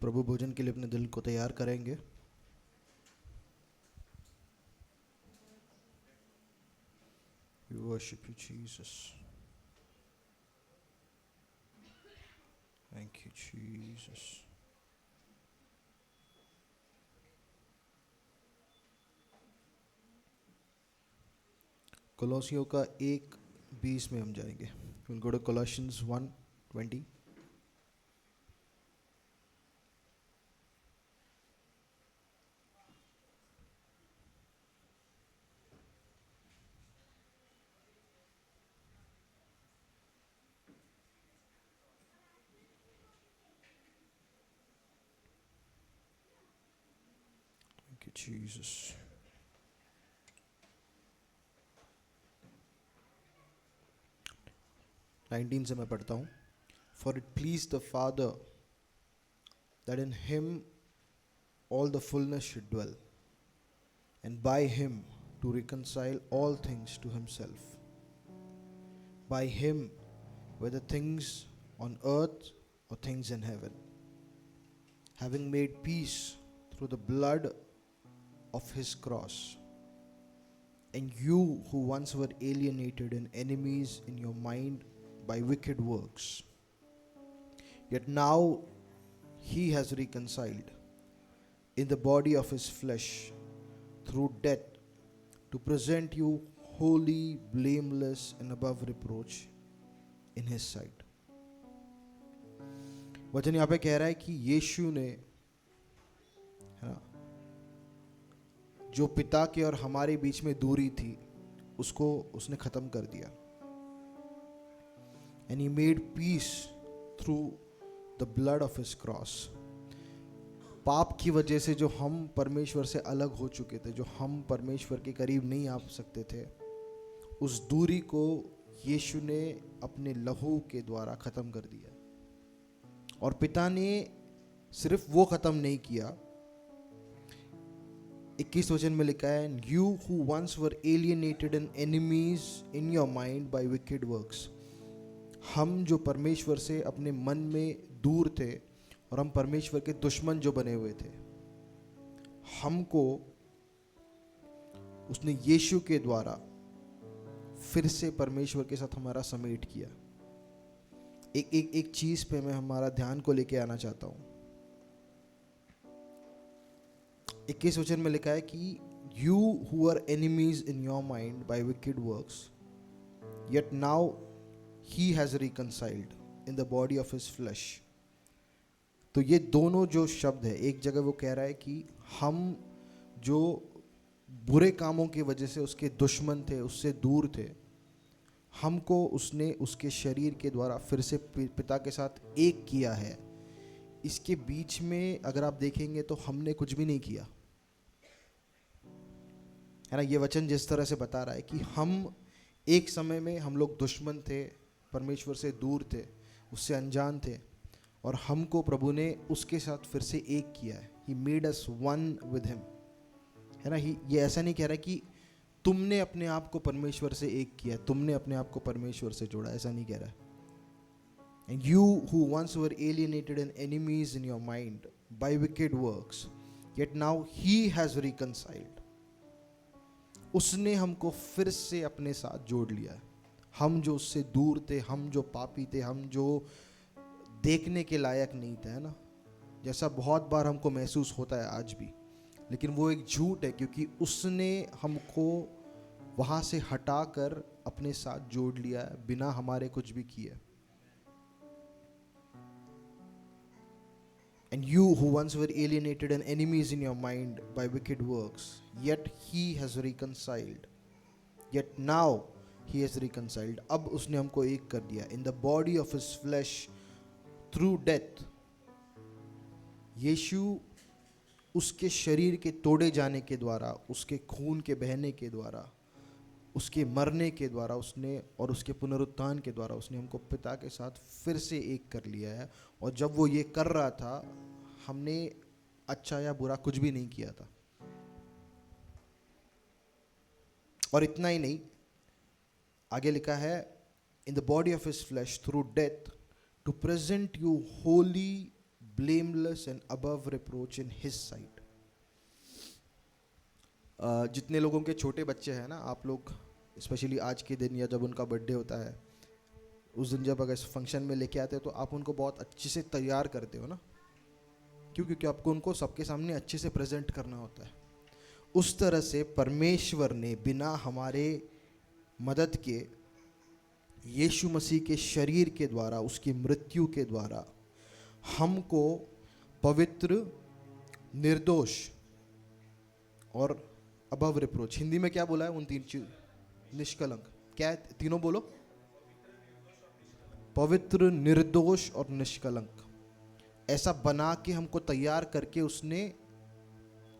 प्रभु भोजन के लिए अपने दिल को तैयार करेंगे। We worship you, Jesus. Thank you, Jesus. कोलोसियों का 1:20 में हम जाएंगे। We'll go to Colossians 1:20. Thank you, Jesus. Nineteen से मैं पढ़ता हूँ। For it pleased the Father that in him all the fullness should dwell, and by him to reconcile all things to himself. By him, whether things on earth or things in heaven, having made peace through the blood of his cross. And you who once were alienated and enemies in your mind by wicked works, yet now he has reconciled in the body of his flesh through death, to present you holy, blameless, and above reproach in his sight. वचन यहाँ पे कह रहा है कि यीशु ने, है ना, जो पिता के और हमारे बीच में दूरी थी उसको उसने खत्म कर दिया। And he made peace through the blood of his cross. पाप की वजह से जो हम परमेश्वर से अलग हो चुके थे, जो हम परमेश्वर के करीब नहीं आ सकते थे, उस दूरी को यीशु ने अपने लहू के द्वारा खत्म कर दिया। और पिता ने सिर्फ वो खत्म नहीं किया, 21 वचन में लिखा है, you who once were alienated and enemies in your mind by wicked works. हम जो परमेश्वर से अपने मन में दूर थे और हम परमेश्वर के दुश्मन जो बने हुए थे, हमको उसने यीशु के द्वारा फिर से परमेश्वर के साथ हमारा समेट किया। एक चीज पे मैं हमारा ध्यान को लेके आना चाहता हूं। 21 वचन में लिखा है कि you who are enemies in your mind by wicked works, yet now he has reconciled in the body of his flesh. तो ये दोनों जो शब्द है, एक जगह वो कह रहा है कि हम जो बुरे कामों की वजह से उसके दुश्मन थे, उससे दूर थे, हमको उसने उसके शरीर के द्वारा फिर से पिता के साथ एक किया है। इसके बीच में अगर आप देखेंगे तो हमने कुछ भी नहीं किया, है ना। ये वचन जिस तरह से बता रहा है कि हम एक समय में हम लोग दुश्मन थे, परमेश्वर से दूर थे, उससे अनजान थे, और हमको प्रभु ने उसके साथ फिर से एक किया है। He made us one with him, है ना। ये ऐसा नहीं कह रहा कि तुमने अपने आप को परमेश्वर से एक किया, तुमने अपने आप को परमेश्वर से जोड़ा, ऐसा नहीं कह रहा है। And you who once were alienated and enemies in your mind by wicked works, yet now he has reconciled. उसने हमको फिर से अपने साथ जोड़ लिया है। हम जो उससे दूर थे, हम जो पापी थे, हम जो देखने के लायक नहीं थे, है ना, जैसा बहुत बार हमको महसूस होता है आज भी, लेकिन वो एक झूठ है, क्योंकि उसने हमको वहाँ से हटाकर अपने साथ जोड़ लिया है बिना हमारे कुछ भी किए। And you who once were alienated and enemies in your mind by wicked works, yet he has reconciled. Yet now he has reconciled. अब उसने हमको एक कर दिया। In the body of his flesh through death. यीशु उसके शरीर के तोड़े जाने के द्वारा, उसके खून के बहने के द्वारा, उसके मरने के द्वारा, उसने और उसके पुनरुत्थान के द्वारा उसने हमको पिता के साथ फिर से एक कर लिया है। और जब वो ये कर रहा था, हमने अच्छा या बुरा कुछ भी नहीं किया था। और इतना ही नहीं, आगे लिखा है, in the body of his flesh through death to present you holy, blameless and above reproach in his sight. जितने लोगों के छोटे बच्चे हैं ना, आप लोग स्पेशली आज के दिन या जब उनका बर्थडे होता है, उस दिन जब अगर फंक्शन में लेके आते हो तो आप उनको बहुत अच्छे से तैयार करते हो ना, क्यों? क्योंकि आपको उनको सबके सामने अच्छे से प्रेजेंट करना होता है। उस तरह से परमेश्वर ने बिना हमारे मदद के यीशु मसीह के शरीर के द्वारा, उसकी मृत्यु के द्वारा हमको पवित्र, निर्दोष और अबव रिप्रोच, हिंदी में क्या बोला है उन तीन चीज? निष्कलंक। क्या है तीनों? बोलो। पवित्र, निर्दोष और निष्कलंक, ऐसा बना के हमको तैयार करके उसने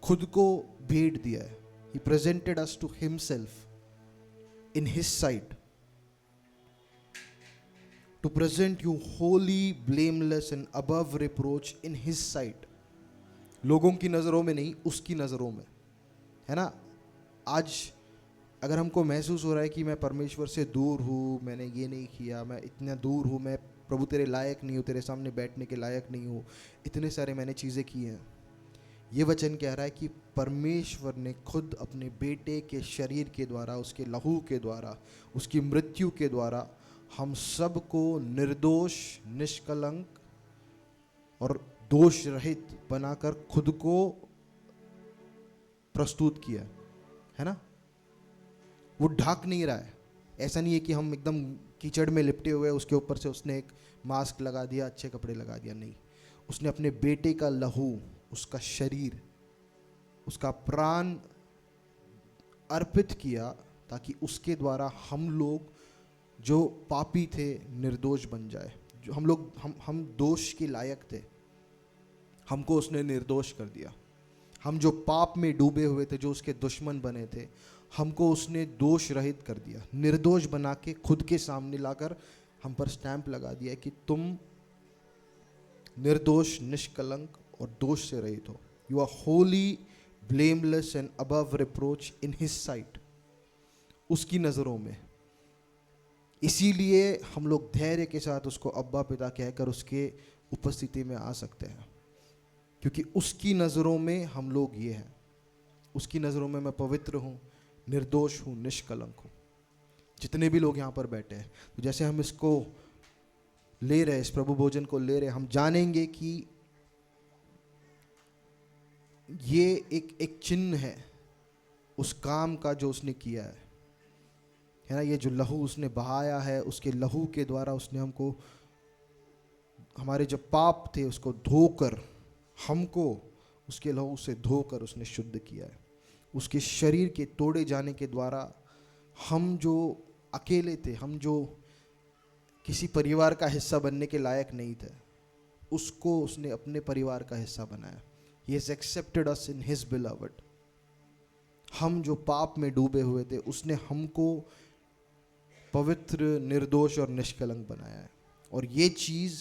खुद को भेंट दिया है। He presented us to himself in his sight to present you holy, blameless and above reproach in his sight. लोगों की नज़रों में नहीं, उसकी नज़रों में, है ना। आज अगर हमको महसूस हो रहा है कि मैं परमेश्वर से दूर हूँ, मैंने ये नहीं किया, मैं इतना दूर हूँ, मैं प्रभु तेरे लायक नहीं हूँ, तेरे सामने बैठने के लायक नहीं हूँ, इतने सारे मैंने चीज़ें की हैं, ये वचन कह रहा है कि परमेश्वर ने खुद अपने बेटे के शरीर के द्वारा, उसके लहू के द्वारा, उसकी मृत्यु के द्वारा हम सबको निर्दोष, निष्कलंक और दोष रहित बनाकर खुद को प्रस्तुत किया है ना। वो ढक नहीं रहा है। ऐसा नहीं है कि हम एकदम कीचड़ में लिपटे हुए, उसके ऊपर से उसने एक मास्क लगा दिया, अच्छे कपड़े लगा दिया, नहीं। उसने अपने बेटे का लहू, उसका शरीर, उसका प्राण अर्पित किया ताकि उसके द्वारा हम लोग जो पापी थे निर्दोष बन जाए। जो हम लोग हम दोष के लायक थे, हमको उसने निर्दोष कर दिया। हम जो पाप में डूबे हुए थे, जो उसके दुश्मन बने थे, हमको उसने दोष रहित कर दिया, निर्दोष बना के खुद के सामने लाकर हम पर स्टैंप लगा दिया कि तुम निर्दोष, निष्कलंक और दोष से रहित हो। You are holy, blameless and above reproach in his sight, उसकी नज़रों में। इसीलिए हम लोग धैर्य के साथ उसको अब्बा पिता कहकर उसके उपस्थिति में आ सकते हैं, क्योंकि उसकी नज़रों में हम लोग ये हैं। उसकी नज़रों में मैं पवित्र हूँ, निर्दोष हूँ, निष्कलंक हूँ। जितने भी लोग यहाँ पर बैठे हैं, तो जैसे हम इसको ले रहे, इस प्रभु भोजन को ले रहे, हम जानेंगे कि ये एक चिन्ह है उस काम का जो उसने किया है ना। ये जो लहू उसने बहाया है, उसके लहू के द्वारा उसने हमको, हमारे जो पाप थे उसको धोकर, हमको उसके लहू से धोकर उसने शुद्ध किया है। उसके शरीर के तोड़े जाने के द्वारा हम जो अकेले थे, हम जो किसी परिवार का हिस्सा बनने के लायक नहीं थे, उसको उसने अपने परिवार का हिस्सा बनाया। He has accepted us in his beloved. हम जो पाप में डूबे हुए थे, उसने हमको पवित्र, निर्दोष और निष्कलंक बनाया है। और ये चीज़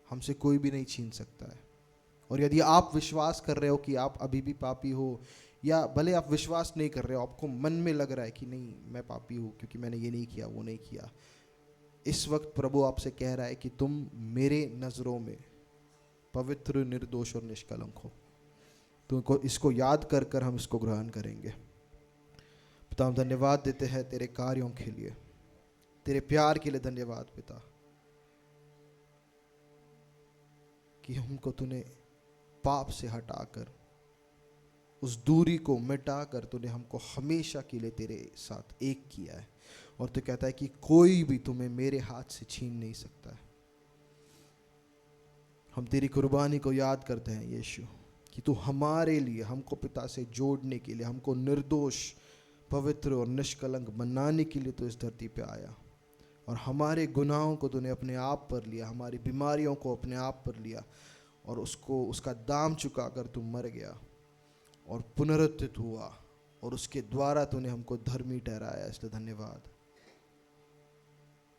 हमसे कोई भी नहीं छीन सकता है। और यदि आप विश्वास कर रहे हो कि आप अभी भी पापी हो, या भले आप विश्वास नहीं कर रहे हो, आपको मन में लग रहा है कि नहीं मैं पापी हूँ क्योंकि मैंने ये नहीं किया, वो नहीं किया, इस वक्त प्रभु आपसे कह रहा है कि तुम मेरे नज़रों में पवित्र, निर्दोष और निष्कलंक हो। तो इसको याद कर कर हम इसको ग्रहण करेंगे। पिता, हम धन्यवाद देते हैं तेरे कार्यों के लिए, तेरे प्यार के लिए धन्यवाद पिता, कि हमको तूने पाप से हटाकर, उस दूरी को मिटाकर तूने हमको हमेशा के लिए तेरे साथ एक किया है। और तू कहता है कि कोई भी तुम्हें मेरे हाथ से छीन नहीं सकता है। हम तेरी कुर्बानी को याद करते हैं यीशु, कि तू हमारे लिए, हमको पिता से जोड़ने के लिए, हमको निर्दोष, पवित्र और निष्कलंक बनाने के लिए तो इस धरती पे आया। और हमारे गुनाहों को तूने अपने आप पर लिया, हमारी बीमारियों को अपने आप पर लिया, और उसको, उसका दाम चुकाकर तू मर गया और पुनरुत्थित हुआ, और उसके द्वारा तूने हमको धर्मी ठहराया। इसलिए धन्यवाद।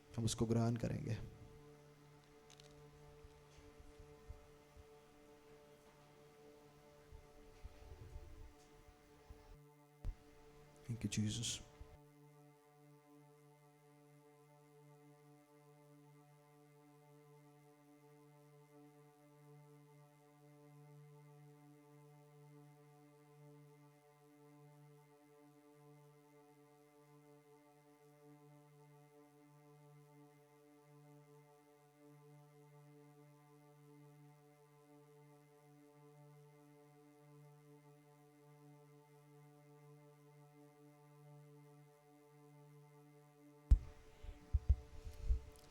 हम उसको ग्रहण करेंगे। Thank you Jesus.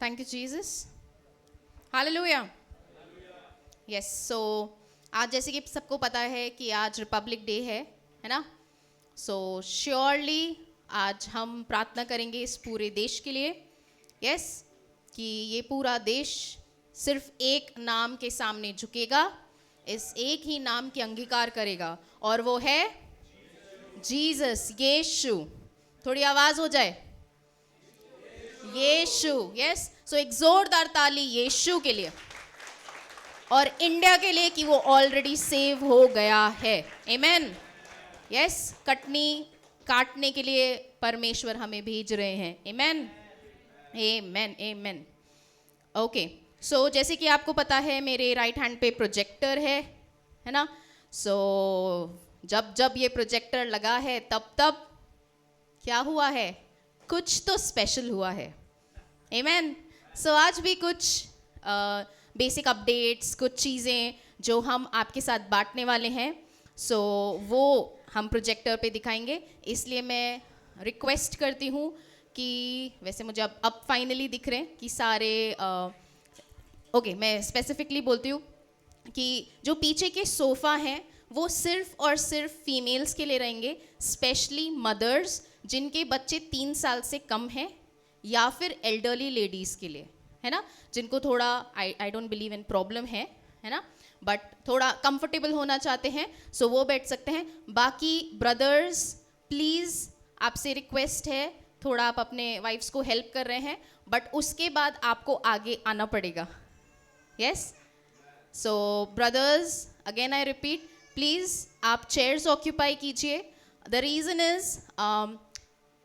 Thank you, Jesus. Hallelujah. Yes, so आज जैसे कि सबको पता है कि आज रिपब्लिक डे है ना? So surely आज हम प्रार्थना करेंगे इस पूरे देश के लिए, yes, कि ये पूरा देश सिर्फ एक नाम के सामने झुकेगा, इस एक ही नाम के अंगीकार करेगा, और वो है जीसस, यीशु. थोड़ी आवाज हो जाए, यीशु. यस, सो एक जोरदार ताली यीशु के लिए और इंडिया के लिए कि वो ऑलरेडी सेव हो गया है. आमेन. यस, कटनी काटने के लिए परमेश्वर हमें भेज रहे हैं. आमेन, आमेन, आमेन. ओके, सो जैसे कि आपको पता है मेरे राइट हैंड पे प्रोजेक्टर है ना? सो जब जब ये प्रोजेक्टर लगा है तब तब क्या हुआ है? कुछ तो स्पेशल हुआ है. आमेन. सो आज भी कुछ बेसिक अपडेट्स, कुछ चीज़ें जो हम आपके साथ बांटने वाले हैं, सो वो हम प्रोजेक्टर पे दिखाएंगे. इसलिए मैं रिक्वेस्ट करती हूँ कि वैसे मुझे अब फाइनली दिख रहे हैं कि सारे ओके, मैं स्पेसिफिकली बोलती हूँ कि जो पीछे के सोफ़ा हैं वो सिर्फ और सिर्फ फीमेल्स के लिए रहेंगे, स्पेशली मदर्स जिनके बच्चे 3 साल से कम हैं, या फिर एल्डरली लेडीज़ के लिए, है ना, जिनको थोड़ा I don't believe in problem है ना, बट थोड़ा कंफर्टेबल होना चाहते हैं, सो वो बैठ सकते हैं. बाकी ब्रदर्स प्लीज़ आपसे रिक्वेस्ट है, थोड़ा आप अपने वाइफ्स को हेल्प कर रहे हैं, बट उसके बाद आपको आगे आना पड़ेगा. Yes, so brothers again I repeat, please आप चेयर्स ऑक्यूपाई कीजिए. The reason is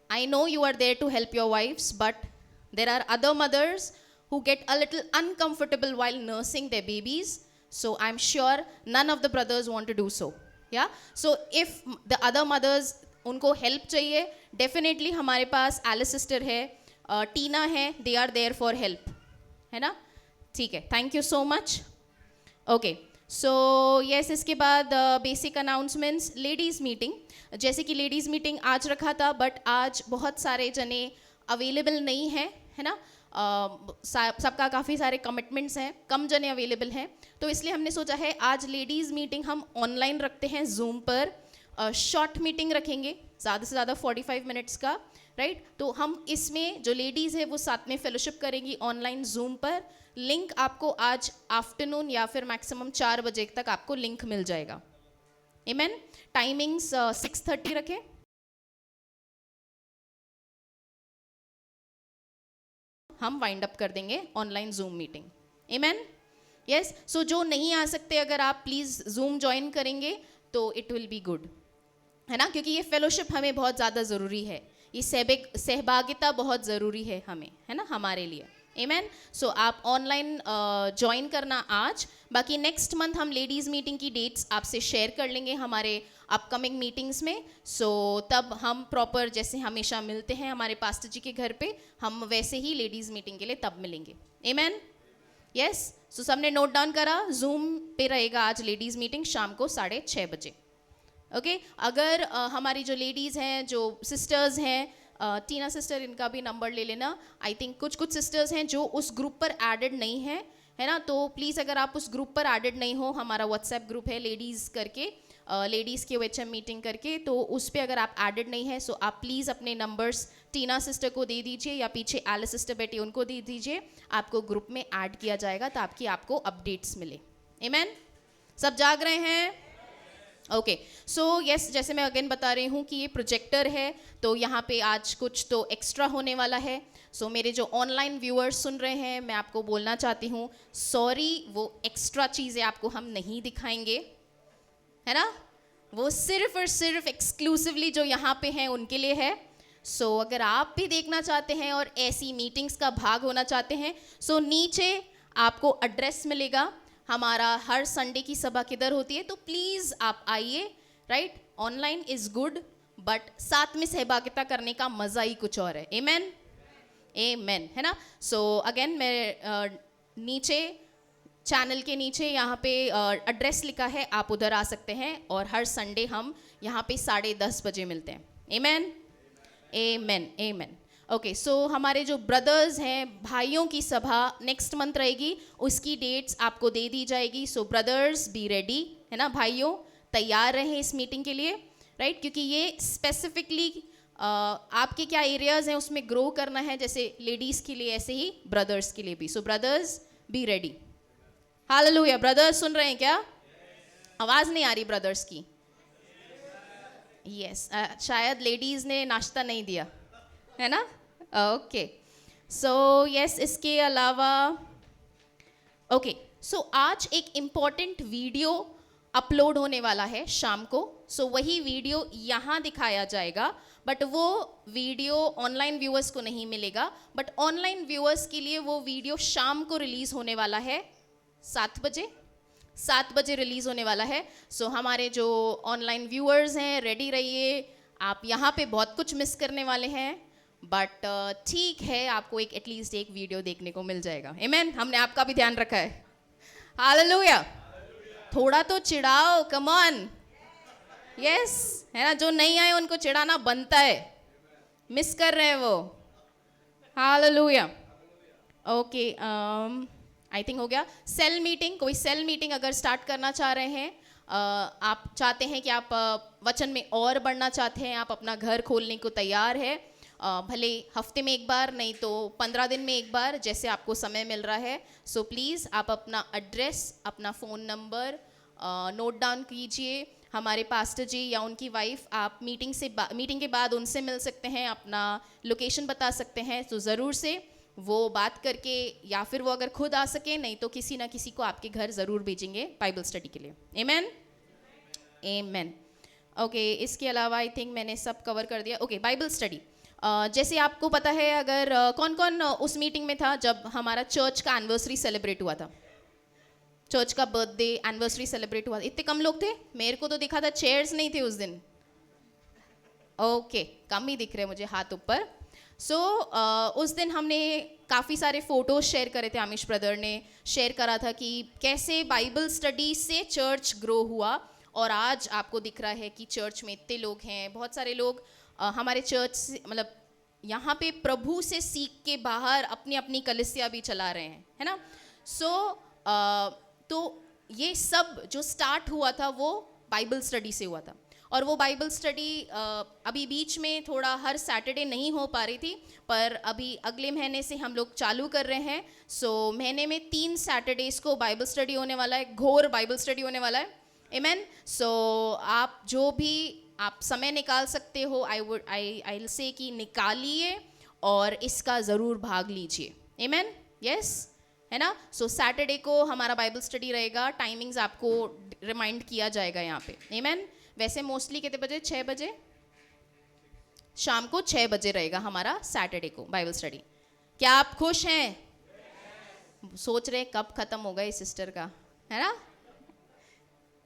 I know you are there to help your wives, but there are other mothers who get a little uncomfortable while nursing their babies. So I'm sure none of the brothers want to do so. Yeah. So if the other mothers उनको help चाहिए, definitely हमारे पास Alice sister है, टीना है, they are there for help. है ना? ठीक है. Thank you so much. Okay. So yes, इसके बाद बेसिक अनाउंसमेंट्स. लेडीज़ मीटिंग, जैसे कि लेडीज़ मीटिंग आज रखा था, बट आज बहुत सारे जने अवेलेबल नहीं हैं, है ना? सबका काफ़ी सारे कमिटमेंट्स हैं, कम जने अवेलेबल हैं, तो इसलिए हमने सोचा है आज लेडीज़ मीटिंग हम ऑनलाइन रखते हैं, जूम पर. शॉर्ट मीटिंग रखेंगे, ज़्यादा से ज़्यादा 45 मिनट्स का, राइट? तो हम इसमें जो लेडीज़ है वो साथ में फेलोशिप करेंगी ऑनलाइन जूम पर. लिंक आपको आज आफ्टरनून या फिर मैक्सिमम 4 बजे तक आपको लिंक मिल जाएगा. आमेन. टाइमिंग्स 6:30 रखें. हम वाइंड अप कर देंगे ऑनलाइन जूम मीटिंग. आमेन. यस, सो जो नहीं आ सकते, अगर आप प्लीज़ जूम ज्वाइन करेंगे तो इट विल बी गुड, है ना, क्योंकि ये फेलोशिप हमें बहुत ज़्यादा ज़रूरी है, ये सहभागिता बहुत ज़रूरी है हमें, है ना, हमारे लिए. आमेन. सो आप ऑनलाइन ज्वाइन करना आज. बाकी नेक्स्ट मंथ हम लेडीज़ मीटिंग की डेट्स आपसे शेयर कर लेंगे हमारे अपकमिंग मीटिंग्स में. सो तब हम प्रॉपर जैसे हमेशा मिलते हैं हमारे पास्टर जी के घर पे, हम वैसे ही लेडीज़ मीटिंग के लिए तब मिलेंगे. आमेन. यस, सो सबने नोट डाउन करा, जूम पे रहेगा आज लेडीज़ मीटिंग शाम को 6:30 बजे. ओके. अगर हमारी जो लेडीज़ हैं, जो सिस्टर्स हैं, टीना सिस्टर, इनका भी नंबर ले लेना. आई थिंक कुछ सिस्टर्स हैं जो उस ग्रुप पर एडेड नहीं हैं, है ना, तो प्लीज़ अगर आप उस ग्रुप पर एडेड नहीं हो, हमारा व्हाट्सएप ग्रुप है लेडीज़ करके, लेडीज़ की OHM मीटिंग करके, तो उस पर अगर आप एडेड नहीं है, सो आप प्लीज़ अपने नंबर्स टीना सिस्टर को दे दीजिए या पीछे एलिस सिस्टर बेटी उनको दे दीजिए, आपको ग्रुप में ऐड किया जाएगा ताकि आपको अपडेट्स मिले. आमेन. सब जाग रहे हैं? ओके. सो यस, जैसे मैं अगेन बता रही हूँ कि ये प्रोजेक्टर है, तो यहाँ पे आज कुछ तो एक्स्ट्रा होने वाला है. सो मेरे जो ऑनलाइन व्यूअर्स सुन रहे हैं, मैं आपको बोलना चाहती हूँ, सॉरी, वो एक्स्ट्रा चीज़ें आपको हम नहीं दिखाएंगे, है ना, वो सिर्फ और सिर्फ एक्सक्लूसिवली जो यहाँ पे हैं उनके लिए है. सो अगर आप भी देखना चाहते हैं और ऐसी मीटिंग्स का भाग होना चाहते हैं, सो नीचे आपको एड्रेस मिलेगा. हमारा हर संडे की सभा किधर होती है, तो प्लीज़ आप आइए, right? Online is good, but साथ में सहभागिता करने का मज़ा ही कुछ और है. आमेन, आमेन, है ना. सो अगेन मैं नीचे चैनल के नीचे यहाँ पे एड्रेस लिखा है, आप उधर आ सकते हैं, और हर संडे हम यहाँ पे 10:30 बजे मिलते हैं. आमेन, आमेन, आमेन. ओके, सो हमारे जो ब्रदर्स हैं, भाइयों की सभा नेक्स्ट मंथ रहेगी, उसकी डेट्स आपको दे दी जाएगी. सो ब्रदर्स बी रेडी, है ना भाइयों, तैयार रहें इस मीटिंग के लिए, राइट? क्योंकि ये स्पेसिफिकली आपके क्या एरियाज हैं उसमें ग्रो करना है, जैसे लेडीज के लिए ऐसे ही ब्रदर्स के लिए भी. So brothers be ready. Hallelujah. Brothers सुन रहे हैं क्या? आवाज नहीं आ रही ब्रदर्स की. यस, शायद लेडीज ने नाश्ता नहीं दिया है ना. ओके, सो यस, इसके अलावा ओके, सो आज एक इम्पॉर्टेंट वीडियो अपलोड होने वाला है शाम को. सो वही वीडियो यहाँ दिखाया जाएगा, बट वो वीडियो ऑनलाइन व्यूअर्स को नहीं मिलेगा. बट ऑनलाइन व्यूअर्स के लिए वो वीडियो शाम को रिलीज होने वाला है 7 बजे रिलीज होने वाला है. सो हमारे जो ऑनलाइन व्यूअर्स हैं, रेडी रहिए. आप यहाँ पे बहुत कुछ मिस करने वाले हैं, बट ठीक है, आपको एक एटलीस्ट एक वीडियो देखने को मिल जाएगा. आमेन. हमने आपका भी ध्यान रखा है. हालेलुया. थोड़ा तो चिढ़ाओ, कम ऑन. यस, है ना. जो नहीं आए उनको चिढ़ाना बनता है, मिस कर रहे हैं वो. हालेलुया. ओके, आई थिंक हो गया. सेल मीटिंग, कोई सेल मीटिंग अगर स्टार्ट करना चाह रहे हैं, आप चाहते हैं कि आप वचन में और बढ़ना चाहते हैं, आप अपना घर खोलने को तैयार है, भले हफ्ते में एक बार, नहीं तो 15 दिन में एक बार, जैसे आपको समय मिल रहा है. सो प्लीज़ आप अपना एड्रेस, अपना फ़ोन नंबर नोट डाउन कीजिए. हमारे पास्टर जी या उनकी वाइफ, आप मीटिंग के बाद उनसे मिल सकते हैं, अपना लोकेशन बता सकते हैं. तो ज़रूर से वो बात करके, या फिर वो अगर खुद आ सके, नहीं तो किसी ना किसी को आपके घर ज़रूर भेजेंगे बाइबल स्टडी के लिए. आमेन, आमेन. ओके, इसके अलावा आई थिंक मैंने सब कवर कर दिया. ओके, बाइबल स्टडी, जैसे आपको पता है, अगर कौन कौन उस मीटिंग में था जब हमारा चर्च का एनिवर्सरी सेलिब्रेट हुआ था, चर्च का बर्थडे एनिवर्सरी सेलिब्रेट हुआ था. इतने कम लोग थे, मेरे को तो दिखा था चेयर्स नहीं थे उस दिन. ओके, कम ही दिख रहे मुझे हाथ ऊपर. सो उस दिन हमने काफ़ी सारे फ़ोटोज़ शेयर करे थे. आमिश ब्रदर ने शेयर करा था कि कैसे बाइबल स्टडी से चर्च ग्रो हुआ, और आज आपको दिख रहा है कि चर्च में इतने लोग हैं. बहुत सारे लोग हमारे चर्च से, मतलब यहाँ पे प्रभु से सीख के बाहर अपनी अपनी कलीसिया भी चला रहे हैं, है ना. सो तो ये सब जो स्टार्ट हुआ था वो बाइबल स्टडी से हुआ था. और वो बाइबल स्टडी अभी बीच में थोड़ा हर सैटरडे नहीं हो पा रही थी, पर अभी अगले महीने से हम लोग चालू कर रहे हैं. सो महीने में 3 सैटरडेज को बाइबल स्टडी होने वाला है, घोर बाइबल स्टडी होने वाला है. आमेन. सो आप जो भी आप समय निकाल सकते हो, आई विल से कि निकालिए और इसका ज़रूर भाग लीजिए. आमेन. यस, है ना. सो सैटरडे को हमारा बाइबल स्टडी रहेगा. टाइमिंग्स आपको रिमाइंड किया जाएगा यहाँ पे. आमेन. वैसे मोस्टली कितने बजे? 6 बजे, शाम को 6 बजे रहेगा हमारा सैटरडे को बाइबल स्टडी. क्या आप खुश हैं? सोच रहे कब खत्म होगा इस सिस्टर का, है ना.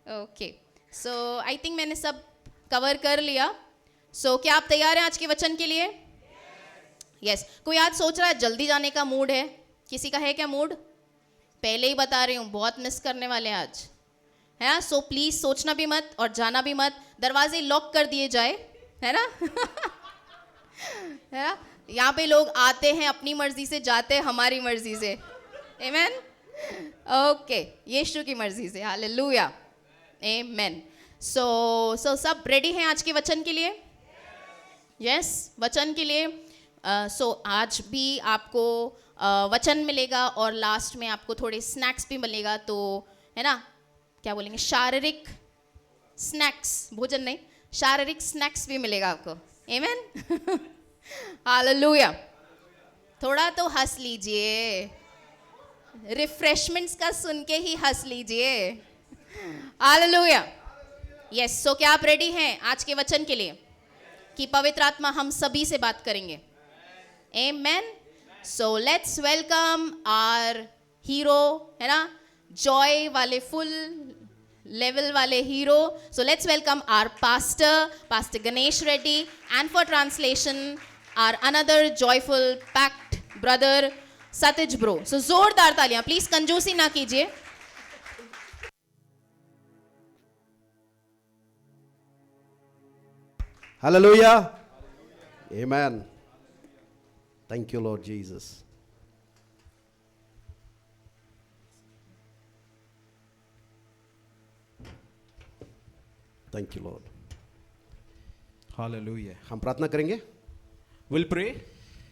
ओके, सो आई थिंक मैंने सब कवर कर लिया. सो क्या आप तैयार हैं आज के वचन के लिए? यस. कोई आज सोच रहा है जल्दी जाने का मूड है? किसी का है क्या मूड? पहले ही बता रही हूँ, बहुत मिस करने वाले हैं आज, है ना. सो प्लीज़ सोचना भी मत और जाना भी मत. दरवाजे लॉक कर दिए जाए, है ना. है ना. यहाँ पे लोग आते हैं अपनी मर्जी से, जाते हैं हमारी मर्जी से. आमेन. ओके, यीशु की मर्जी से. हालेलुया. आमेन. सो सब रेडी हैं आज के वचन के लिए? यस, वचन के लिए. सो आज भी आपको वचन मिलेगा और लास्ट में आपको थोड़े स्नैक्स भी मिलेगा. तो है ना, क्या बोलेंगे, शारीरिक स्नैक्स, भोजन नहीं, शारीरिक स्नैक्स भी मिलेगा आपको. आमेन. हालेलुया. थोड़ा तो हंस लीजिए, रिफ्रेशमेंट्स का सुन के ही हंस लीजिए. हालेलुया. यस. सो क्या आप रेडी हैं आज के वचन के लिए कि पवित्र आत्मा हम सभी से बात करेंगे? Amen. So let's welcome our hero, है ना, जॉय वाले फुल लेवल वाले hero. So let's welcome our pastor Ganesh Reddy, and for translation our another joyful pact brother Satish bro. So जोरदार तालियां प्लीज, कंजूसी ना कीजिए. Hallelujah. Amen. Thank you, Lord Jesus. Thank you, Lord. Hallelujah. हम प्रार्थना करेंगे। We'll pray.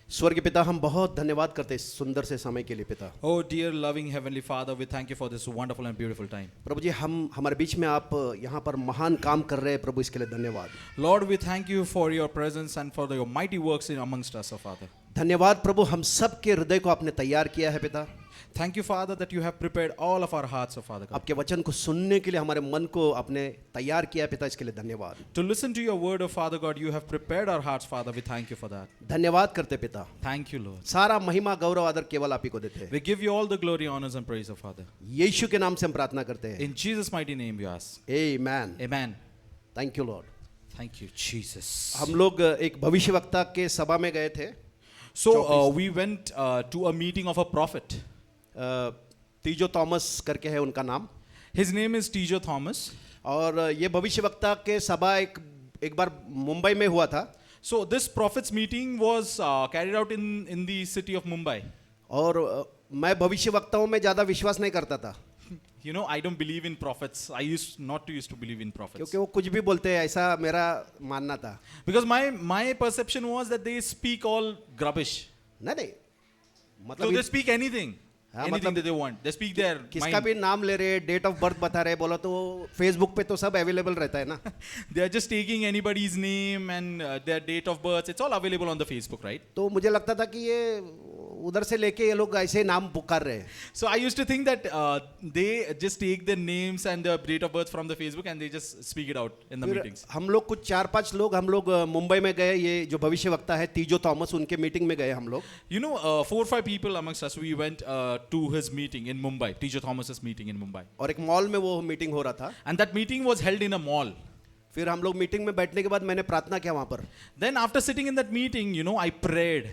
स्वर्गीय पिता, हम बहुत धन्यवाद करते हैं इस सुंदर से समय के लिए पिता। Oh, dear loving Heavenly Father, we thank you for this wonderful and beautiful time. प्रभु जी, हम हमारे बीच में आप यहाँ पर महान काम कर रहे हैं प्रभु, इसके लिए धन्यवाद। Lord, we thank you for your presence and for your mighty works in amongst us, oh Father. धन्यवाद प्रभु, हम सब के हृदय को आपने तैयार किया है पिता। Thank you, Father, that you have prepared all of our hearts, oh Father God. आपके वचन को सुनने के लिए हमारे मन को आपने तैयार किया है पिता, इसके लिए धन्यवाद। To listen to your word, oh Father God, you have prepared our hearts, Father. We thank you for that. धन्यवाद करते पिता। Thank you, Lord. सारा महिमा गौरव आदर केवल आप ही को देते हैं। We give you all the glory, honors, and praise, oh Father. यीशु के नाम से हम प्रार्थना करते हैं। In Jesus' mighty name we ask. Amen. Amen. Thank you Lord. Thank you, Jesus. हम लोग एक भविष्यवक्ता के सभा में गए थे। So we went to a meeting of a prophet. तीजो थॉमस करके है उनका नाम। His name is Tijo Thomas. और ये भविष्यवक्ता के सभा एक बार मुंबई में हुआ था। So this prophet's meeting was carried out in the city of Mumbai. और मैं भविष्यवक्ताओं में ज़्यादा विश्वास नहीं करता था, You know, I don't believe in prophets. I used not to believe in prophets. क्योंकि वो कुछ भी बोलते हैं, ऐसा मेरा मानना था। Because my perception was that they speak all rubbish. नहीं So मतलब they speak anything. हाँ, Anything मतलब that they want. They speak their किसका mind. भी नाम ले रहे, डेट ऑफ बर्थ बता रहे, बोला तो फेसबुक पे तो सब अवेलेबल रहता है ना। They are just taking anybody's name and their date of birth. It's all available on the Facebook, right? तो मुझे लगता था कि ये उधर से लेके ये लोग ऐसे नाम पुकार रहे हैं। So I used to think that they just take their names and their date of birth from the Facebook and they just speak it out in the फिर meetings. हम लोग कुछ 4-5 लोग हम लोग मुंबई में गए, ये जो भविष्यवक्ता है तीजो थॉमस, उनके मीटिंग में गए हम लोग। You know, 4 or 5 people amongst us, we went to his meeting in Mumbai, Tijo Thomas's meeting in Mumbai. और एक मॉल में वो मीटिंग हो रहा था। And that meeting was held in a mall. फिर हम लोग मीटिंग में बैठने के बाद मैंने प्रार्थना किया वहाँ पर। Then after sitting in that meeting, you know, I prayed.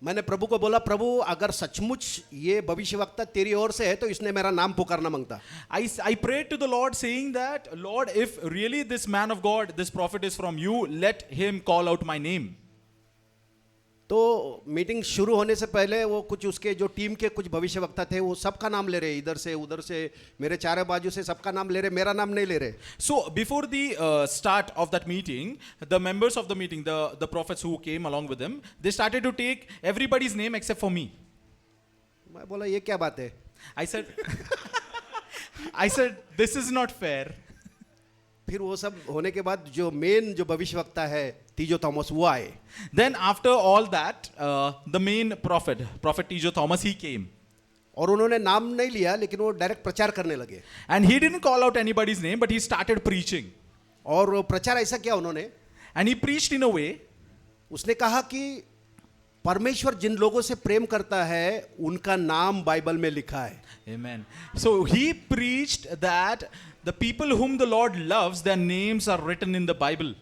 मैंने प्रभु को बोला, प्रभु अगर सचमुच ये भविष्यवक्ता तेरी ओर से है तो इसने मेरा नाम पुकारना मांगता। I prayed to the Lord saying that, Lord, if really this man of God, this prophet is from you, let him call out my name. तो मीटिंग शुरू होने से पहले वो कुछ उसके जो टीम के कुछ भविष्यवक्ता थे, वो सबका नाम ले रहे, इधर से उधर से, मेरे चारों बाजू से सबका नाम ले रहे, मेरा नाम नहीं ले रहे। So before the start of that meeting, the members of the meeting, the prophets who came along with them, they started to take everybody's name except for me. मैं बोला ये क्या बात है? I said, this is not fair. फिर वो सब होने के बाद जो मेन जो भविष्यवक्ता है तीजो थॉमस, वो आए। Then after all that, the main prophet Tijo Thomas, he came. और उन्होंने नाम नहीं लिया, लेकिन वो डायरेक्ट प्रचार करने लगे। And he didn't call out anybody's name, but he started preaching. और वो प्रचार ऐसा किया उन्होंने, And he preached in a way, उसने कहा कि परमेश्वर जिन लोगों से प्रेम करता है उनका नाम बाइबल में लिखा है। amen. So he preached that the people whom the Lord loves, their names are written in the Bible.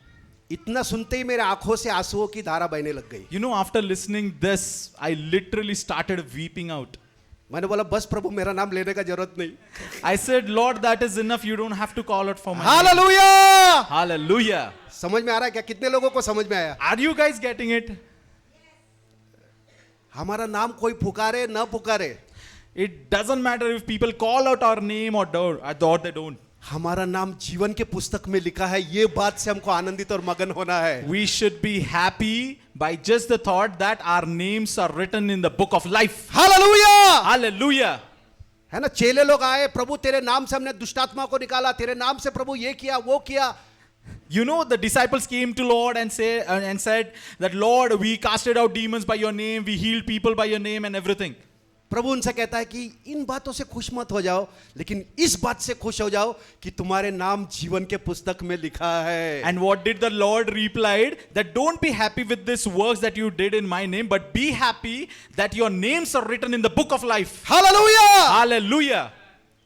इतना सुनते ही मेरे आंखों से आंसुओं की धारा बहने लग गई। You know, after listening this, I literally started weeping out. मैंने बोला बस प्रभु, मेरा नाम लेने का जरूरत नहीं। I said, Lord, that is enough. You don't have to call out for my name. Hallelujah! Hallelujah. समझ में आ रहा है क्या? कितने लोगों को समझ में आया? Are you guys getting it? हमारा नाम कोई पुकारे न पुकारे, It doesn't matter if people call out our name or they don't. हमारा नाम जीवन के पुस्तक में लिखा है, ये बात से हमको आनंदित और मगन होना है। We should be happy by just the thought that our names are written in the book of life. Hallelujah! Hallelujah. है ना, चेले लोग आए, प्रभु तेरे नाम से हमने दुष्टात्मा को निकाला, तेरे नाम से प्रभु ये किया वो किया। You know, the disciples came to Lord and said that, Lord, we casted out demons by your name, we healed people by your name and everything. प्रभु उनसे कहता है कि इन बातों से खुश मत हो जाओ, लेकिन इस बात से खुश हो जाओ कि तुम्हारे नाम जीवन के पुस्तक में लिखा है। And what did the Lord replied? That don't be happy with this works that you did in my name, but be happy that your names are written in the book of life. Hallelujah! Hallelujah.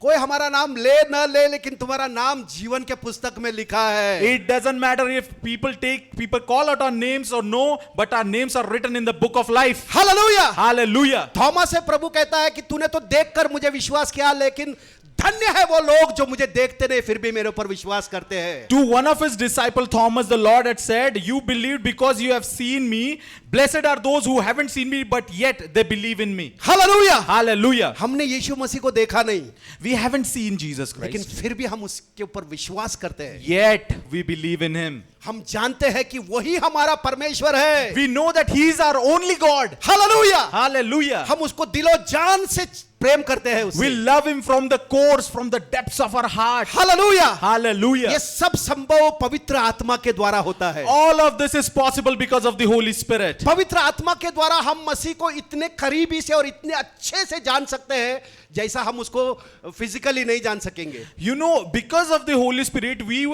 कोई हमारा नाम ले न ले, लेकिन तुम्हारा नाम जीवन के पुस्तक में लिखा है। It doesn't matter if people call out our names or no, but our names are written in the book of life. Hallelujah! Hallelujah. Thomas से प्रभु कहता है कि तूने तो देखकर मुझे विश्वास किया, लेकिन धन्य है वो लोग जो मुझे देखते नहीं फिर भी मेरे ऊपर विश्वास करते हैं। To one of his disciple Thomas, the Lord had said, you believed because you have seen me. Blessed are those who haven't seen me, but yet they believe in me. Hallelujah. Hallelujah. हमने यीशु मसीह को देखा नहीं, We haven't seen Jesus लेकिन Christ, फिर भी हम उसके ऊपर विश्वास करते हैं। yet we believe in him. हम जानते हैं कि वही हमारा परमेश्वर है। We know that he is our only God. Hallelujah. Hallelujah. हम उसको दिलो जान से प्रेम करते हैं उससे। We love him from the cores, from the depths of our heart. Hallelujah. Hallelujah. ये सब संभव पवित्र आत्मा के द्वारा होता है। All of this is possible because of the Holy Spirit. पवित्र आत्मा के द्वारा हम मसीह को इतने करीबी से और इतने अच्छे से जान सकते हैं जैसा हम उसको फिजिकली नहीं जान सकेंगे। You know, because of the Holy Spirit, we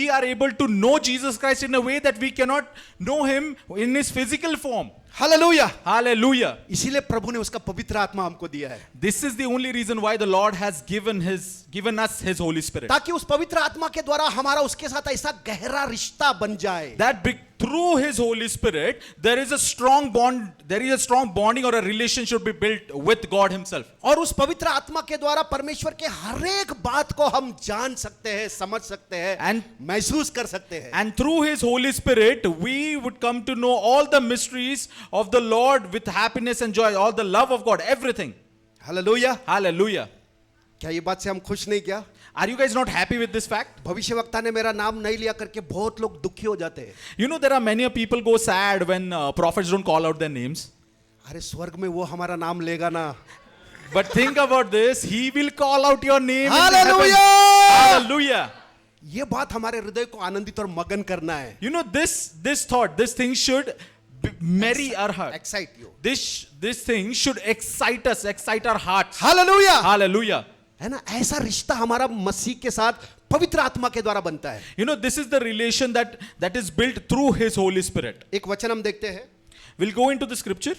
are able to know Jesus Christ in a way that we cannot know him in his physical form. Hallelujah. Hallelujah. इसीलिए प्रभु ने उसका पवित्र आत्मा हमको दिया है, This is the only reason why the Lord has given us his Holy Spirit. ताकि उस पवित्र आत्मा के द्वारा हमारा उसके साथ ऐसा गहरा रिश्ता बन जाए। That through his Holy Spirit, there is a strong bonding or a relationship be built with God himself. और उस पवित्र आत्मा के द्वारा परमेश्वर के हर एक बात को हम जान सकते हैं, समझ सकते हैं, And- महसूस कर सकते हैं। And through his Holy Spirit, we would come to know all the mysteries of the Lord with happiness and joy, all the love of God, everything. Hallelujah. Hallelujah. क्या ये बात से हम खुश नहीं क्या? Are you guys not happy with this fact? भविष्यवक्ता ने मेरा नाम नहीं लिया करके बहुत लोग दुखी हो जाते हैं। You know, there are many people go sad when prophets don't call out their names. अरे स्वर्ग में वो हमारा नाम लेगा ना। But think about this, he will call out your name. in the heavens. Hallelujah. Hallelujah. ये बात हमारे हृदय को आनंदित और मगन करना है। You know, this thought, this thing should merry our heart. Excite you. This thing should excite us, excite our hearts. Hallelujah. Hallelujah. है ना, ऐसा रिश्ता हमारा मसीह के साथ पवित्र आत्मा के द्वारा बनता है। You know, this is the relation that is built through his Holy Spirit. एक वचन हम देखते हैं, We'll go into the scripture.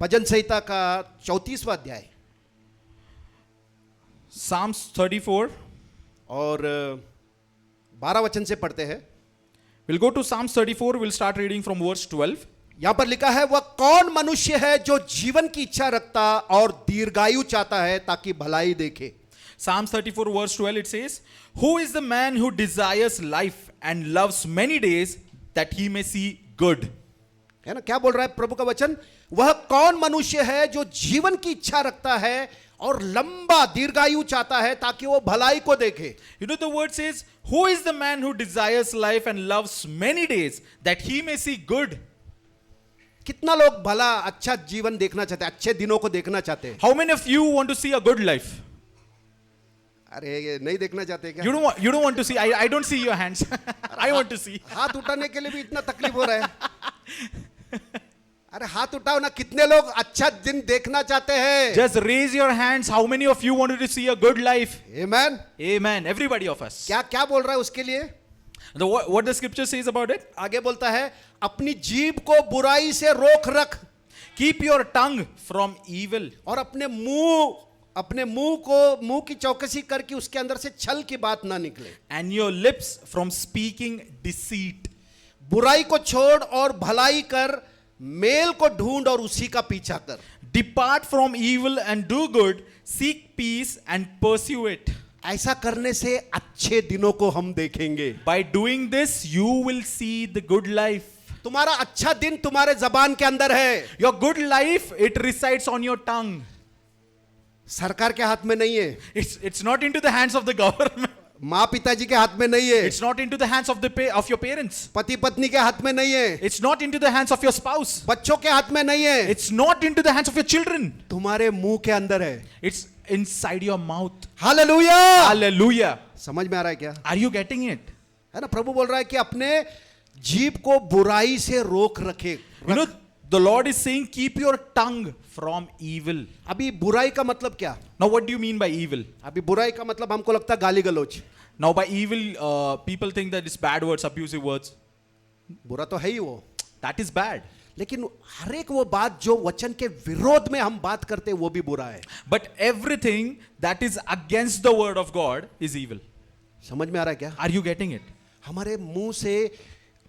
भजन संहिता का 34वां अध्याय Psalms 34. और 12 वचन से पढ़ते हैं। We'll go to Psalms 34. We'll start reading from verse 12. यहां पर लिखा है, वह कौन मनुष्य है जो जीवन की इच्छा रखता और दीर्घायु चाहता है ताकि भलाई देखे। Psalms 34 verse 12 it says, Who is the man who desires life and loves many days that he may see good? है ना, क्या बोल रहा है प्रभु का वचन? वह कौन मनुष्य है जो जीवन की इच्छा रखता है और लंबा दीर्घायु चाहता है ताकि वो भलाई को देखे। You know, the word says, Who is the man who desires life and loves many days that he may see good? कितना लोग भला अच्छा जीवन देखना चाहते हैं, अच्छे दिनों को देखना चाहते हैं? How many of you want to see a good life? अरे ये नहीं देखना चाहते क्या? You don't want to see. I don't see your hands. I want to see. हाथ उठाने के लिए भी इतना तकलीफ हो रहा है। अरे हाथ उठाओ ना, कितने लोग अच्छा दिन देखना चाहते हैं? Just raise your hands. How many of you wanted to see a good life? Amen. Amen. Everybody of us. क्या क्या बोल रहा है उसके लिए? What the scripture says about it? आगे बोलता है, अपनी जीभ को बुराई से रोक रख Keep your tongue from evil और अपने मुंह की चौकसी करके उसके अंदर से छल की बात ना निकले। and your lips from speaking deceit. बुराई को छोड़ और भलाई कर, मेल को ढूंढ और उसी का पीछा कर। Depart from evil and do good. Seek peace and pursue it. ऐसा करने से अच्छे दिनों को हम देखेंगे। By doing this, you will see the good life. तुम्हारा अच्छा दिन तुम्हारे जबान के अंदर है। Your good life, it resides on your tongue. सरकार के हाथ में नहीं है, It's not into the hands of the government. माँ पिताजी के हाथ में नहीं है, It's not into the hands of your parents. पति पत्नी के हाथ में नहीं है, It's not into the hands of your spouse. बच्चों के हाथ में नहीं है, It's not into the hands of your children. तुम्हारे मुंह के अंदर है। It's inside your mouth. Hallelujah. Hallelujah. समझ में आ रहा है क्या? Are you getting it? है ना, प्रभु बोल रहा है कि अपने जीभ को बुराई से रोक रखे। You know, the Lord is saying, keep your tongue from evil. अभी बुराई का मतलब क्या? Now, what do you mean by evil? अभी बुराई का मतलब हमको लगता है गाली गलौज। Now, by evil, people think that it's bad words, abusive words. बुरा तो है ही वो, That is bad. लेकिन हर एक वो बात जो वचन के विरोध में हम बात करते हैं वो भी बुरा है। But everything that is against the word of God is evil. समझ में आ रहा है क्या? Are you getting it? हमारे मुंह से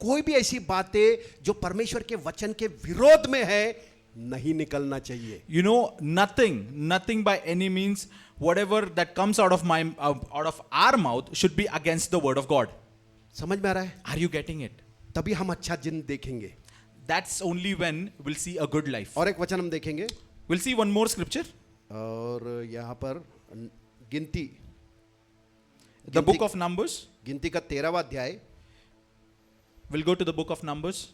कोई भी ऐसी बातें जो परमेश्वर के वचन के विरोध में है नहीं निकलना चाहिए। You know, nothing by any means, whatever that comes out of our mouth should be against the word of God. समझ में आ रहा है? Are you getting it? तभी हम अच्छा दिन देखेंगे। that's only when we'll see a good life. और एक वचन हम देखेंगे, We'll see one more scripture. और यहाँ पर गिनती The book of Numbers. गिनती का 13वां अध्याय, We'll go to the book of Numbers.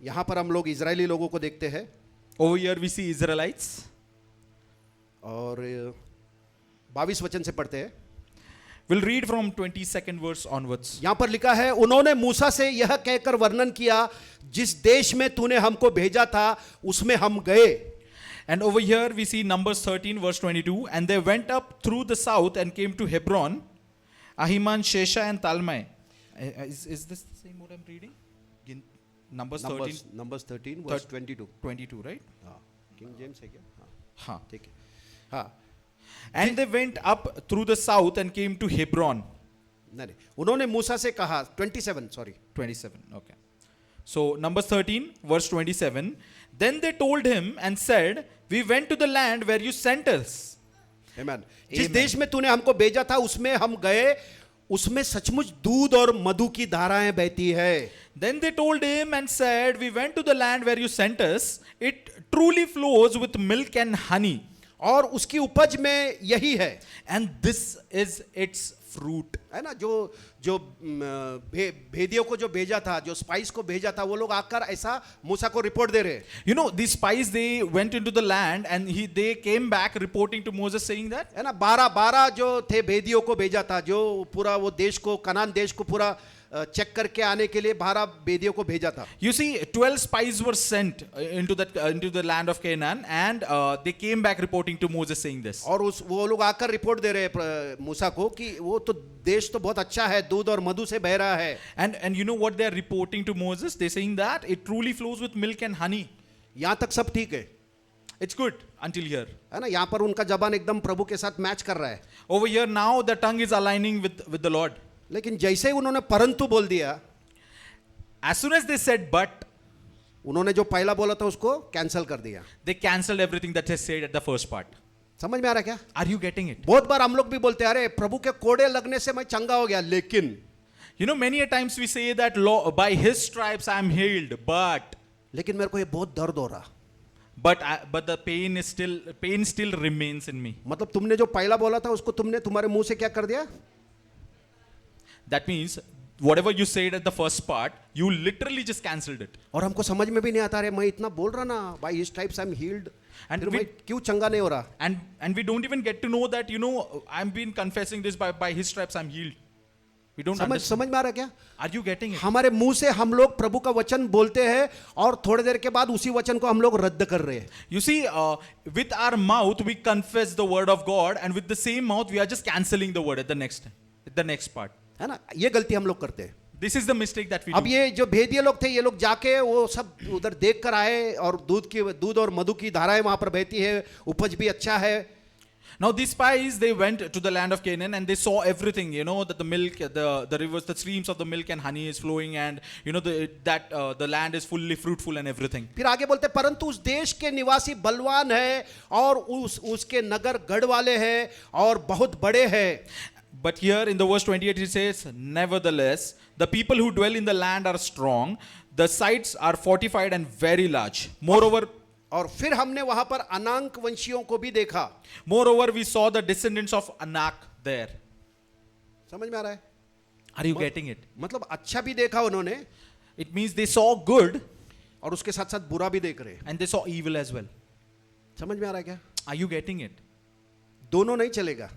यहाँ पर हम लोग इजरायली लोगों को देखते हैं, Over here we see Israelites. और 22 वचन से पढ़ते हैं। We'll read from 22nd verse onwards. यहां पर लिखा है, उन्होंने मूसा से यह कहकर वर्णन किया, जिस देश में तूने हमको भेजा था उसमें हम गए। And over here we see Numbers 13 verse 22. And they went up through the south and came to Hebron, Ahiman, Shesha and Talmai. Is this the same what I'm reading? Numbers 13, Numbers 13 verse 22। 22, right? हाँ, King James है क्या? हाँ, Huh. ठीक है। हाँ, And they went up through the south and came to Hebron. नहीं, उन्होंने मूसा से कहा, 27 sorry, 27, okay. So Numbers 13 verse 27. Then they told him and said, we went to the land where you sent us. आमीन। जिस देश में तूने हमको भेजा था उसमें हम गए, उसमें सचमुच दूध और मधु की धाराएं बहती है। Then they told him and said, we went to the land where you sent us. It truly flows with milk and honey. और उसकी उपज में यही है, And this is its fruit. है ना, जो भेदियों को जो भेजा था, जो स्पाइस को भेजा था, वो लोग आकर ऐसा मूसा को रिपोर्ट दे रहे। You know, these spies, they went into the land and they came back reporting to Moses saying that. है ना, 12 जो थे भेदियों को भेजा था, जो पूरा वो देश को, कनान देश को पूरा चेक करके आने के लिए 12 भेदियों को भेजा था। You see, 12 spies were sent into the land of Canaan, and they came back reporting to Moses saying this. और वो लोग आकर रिपोर्ट दे रहे मूसा को कि वो तो देश तो बहुत अच्छा है, दूध और मधु से बह रहा है। And you know what they are reporting to Moses? They're saying that it truly flows with milk and honey. यहाँ तक सब ठीक है, It's good until here. है ना, यहाँ पर उनका जबान एकदम प्रभु के साथ मैच कर रहा है। Over here now the tongue is aligning with the Lord. लेकिन जैसे ही उन्होंने परंतु बोल दिया, As soon as they said but, उन्होंने जो पहला बोला था उसको कैंसिल कर दिया। they cancelled everything that they said at the first part. समझ में आ रहा है क्या? Are you getting it? बहुत बार हम लोग भी बोलते हैं, अरे प्रभु के कोड़े लगने से मैं चंगा हो गया, लेकिन You know, many a times we say that by his stripes I am healed, but मेरे को ये बहुत दर्द हो रहा। but the pain still remains in me. मतलब तुमने जो पहला बोला था उसको तुमने तुम्हारे मुंह से क्या कर दिया? That means whatever you said at the first part, you literally just cancelled it. और हमको समझ में भी नहीं आता, अरे मैं इतना बोल रहा ना, by his stripes I'm healed, And फिर we- मैं क्यों चंगा नहीं हो रहा? And we don't even get to know that, you know, I'm been confessing this by his stripes I'm healed. We don't understand. समझ में आ रहा क्या? Are you getting it? हमारे मुंह से हम लोग प्रभु का वचन बोलते हैं और थोड़ी देर के बाद उसी वचन को हम लोग रद्द कर रहे हैं। You see, with our mouth we confess the word of God, and with the same mouth we are just cancelling the word at the next part. है ना, ये गलती हम लोग करते हैं। This is the mistake that we अब do. ये जो भेदिए लोग थे, ये लोग जाके वो सब उधर देख कर आए और दूध और मधु की धाराएं वहां पर बहती है, उपज भी अच्छा है। Now these spies, they went to the land of Canaan and they saw everything, you know, that the milk, the rivers, the streams of the milk and honey is flowing, and you know the land is fully fruitful and everything. फिर आगे बोलते, परंतु उस देश के निवासी बलवान है और उसके नगर गढ़ वाले हैं और बहुत बड़े हैं। But here in the verse 28 it says, nevertheless, the people who dwell in the land are strong, the sites are fortified and very large. Moreover, और फिर हमने वहां पर अनाक वंशियों को भी देखा। we saw the descendants of Anak there. समझ में आ रहा है? Are you getting it? मतलब अच्छा भी देखा उन्होंने It means they saw good और उसके साथ साथ बुरा भी देख रहे हैं। and they saw evil as well. समझ में आ रहा है क्या? Are you getting it? दोनों नहीं चलेगा।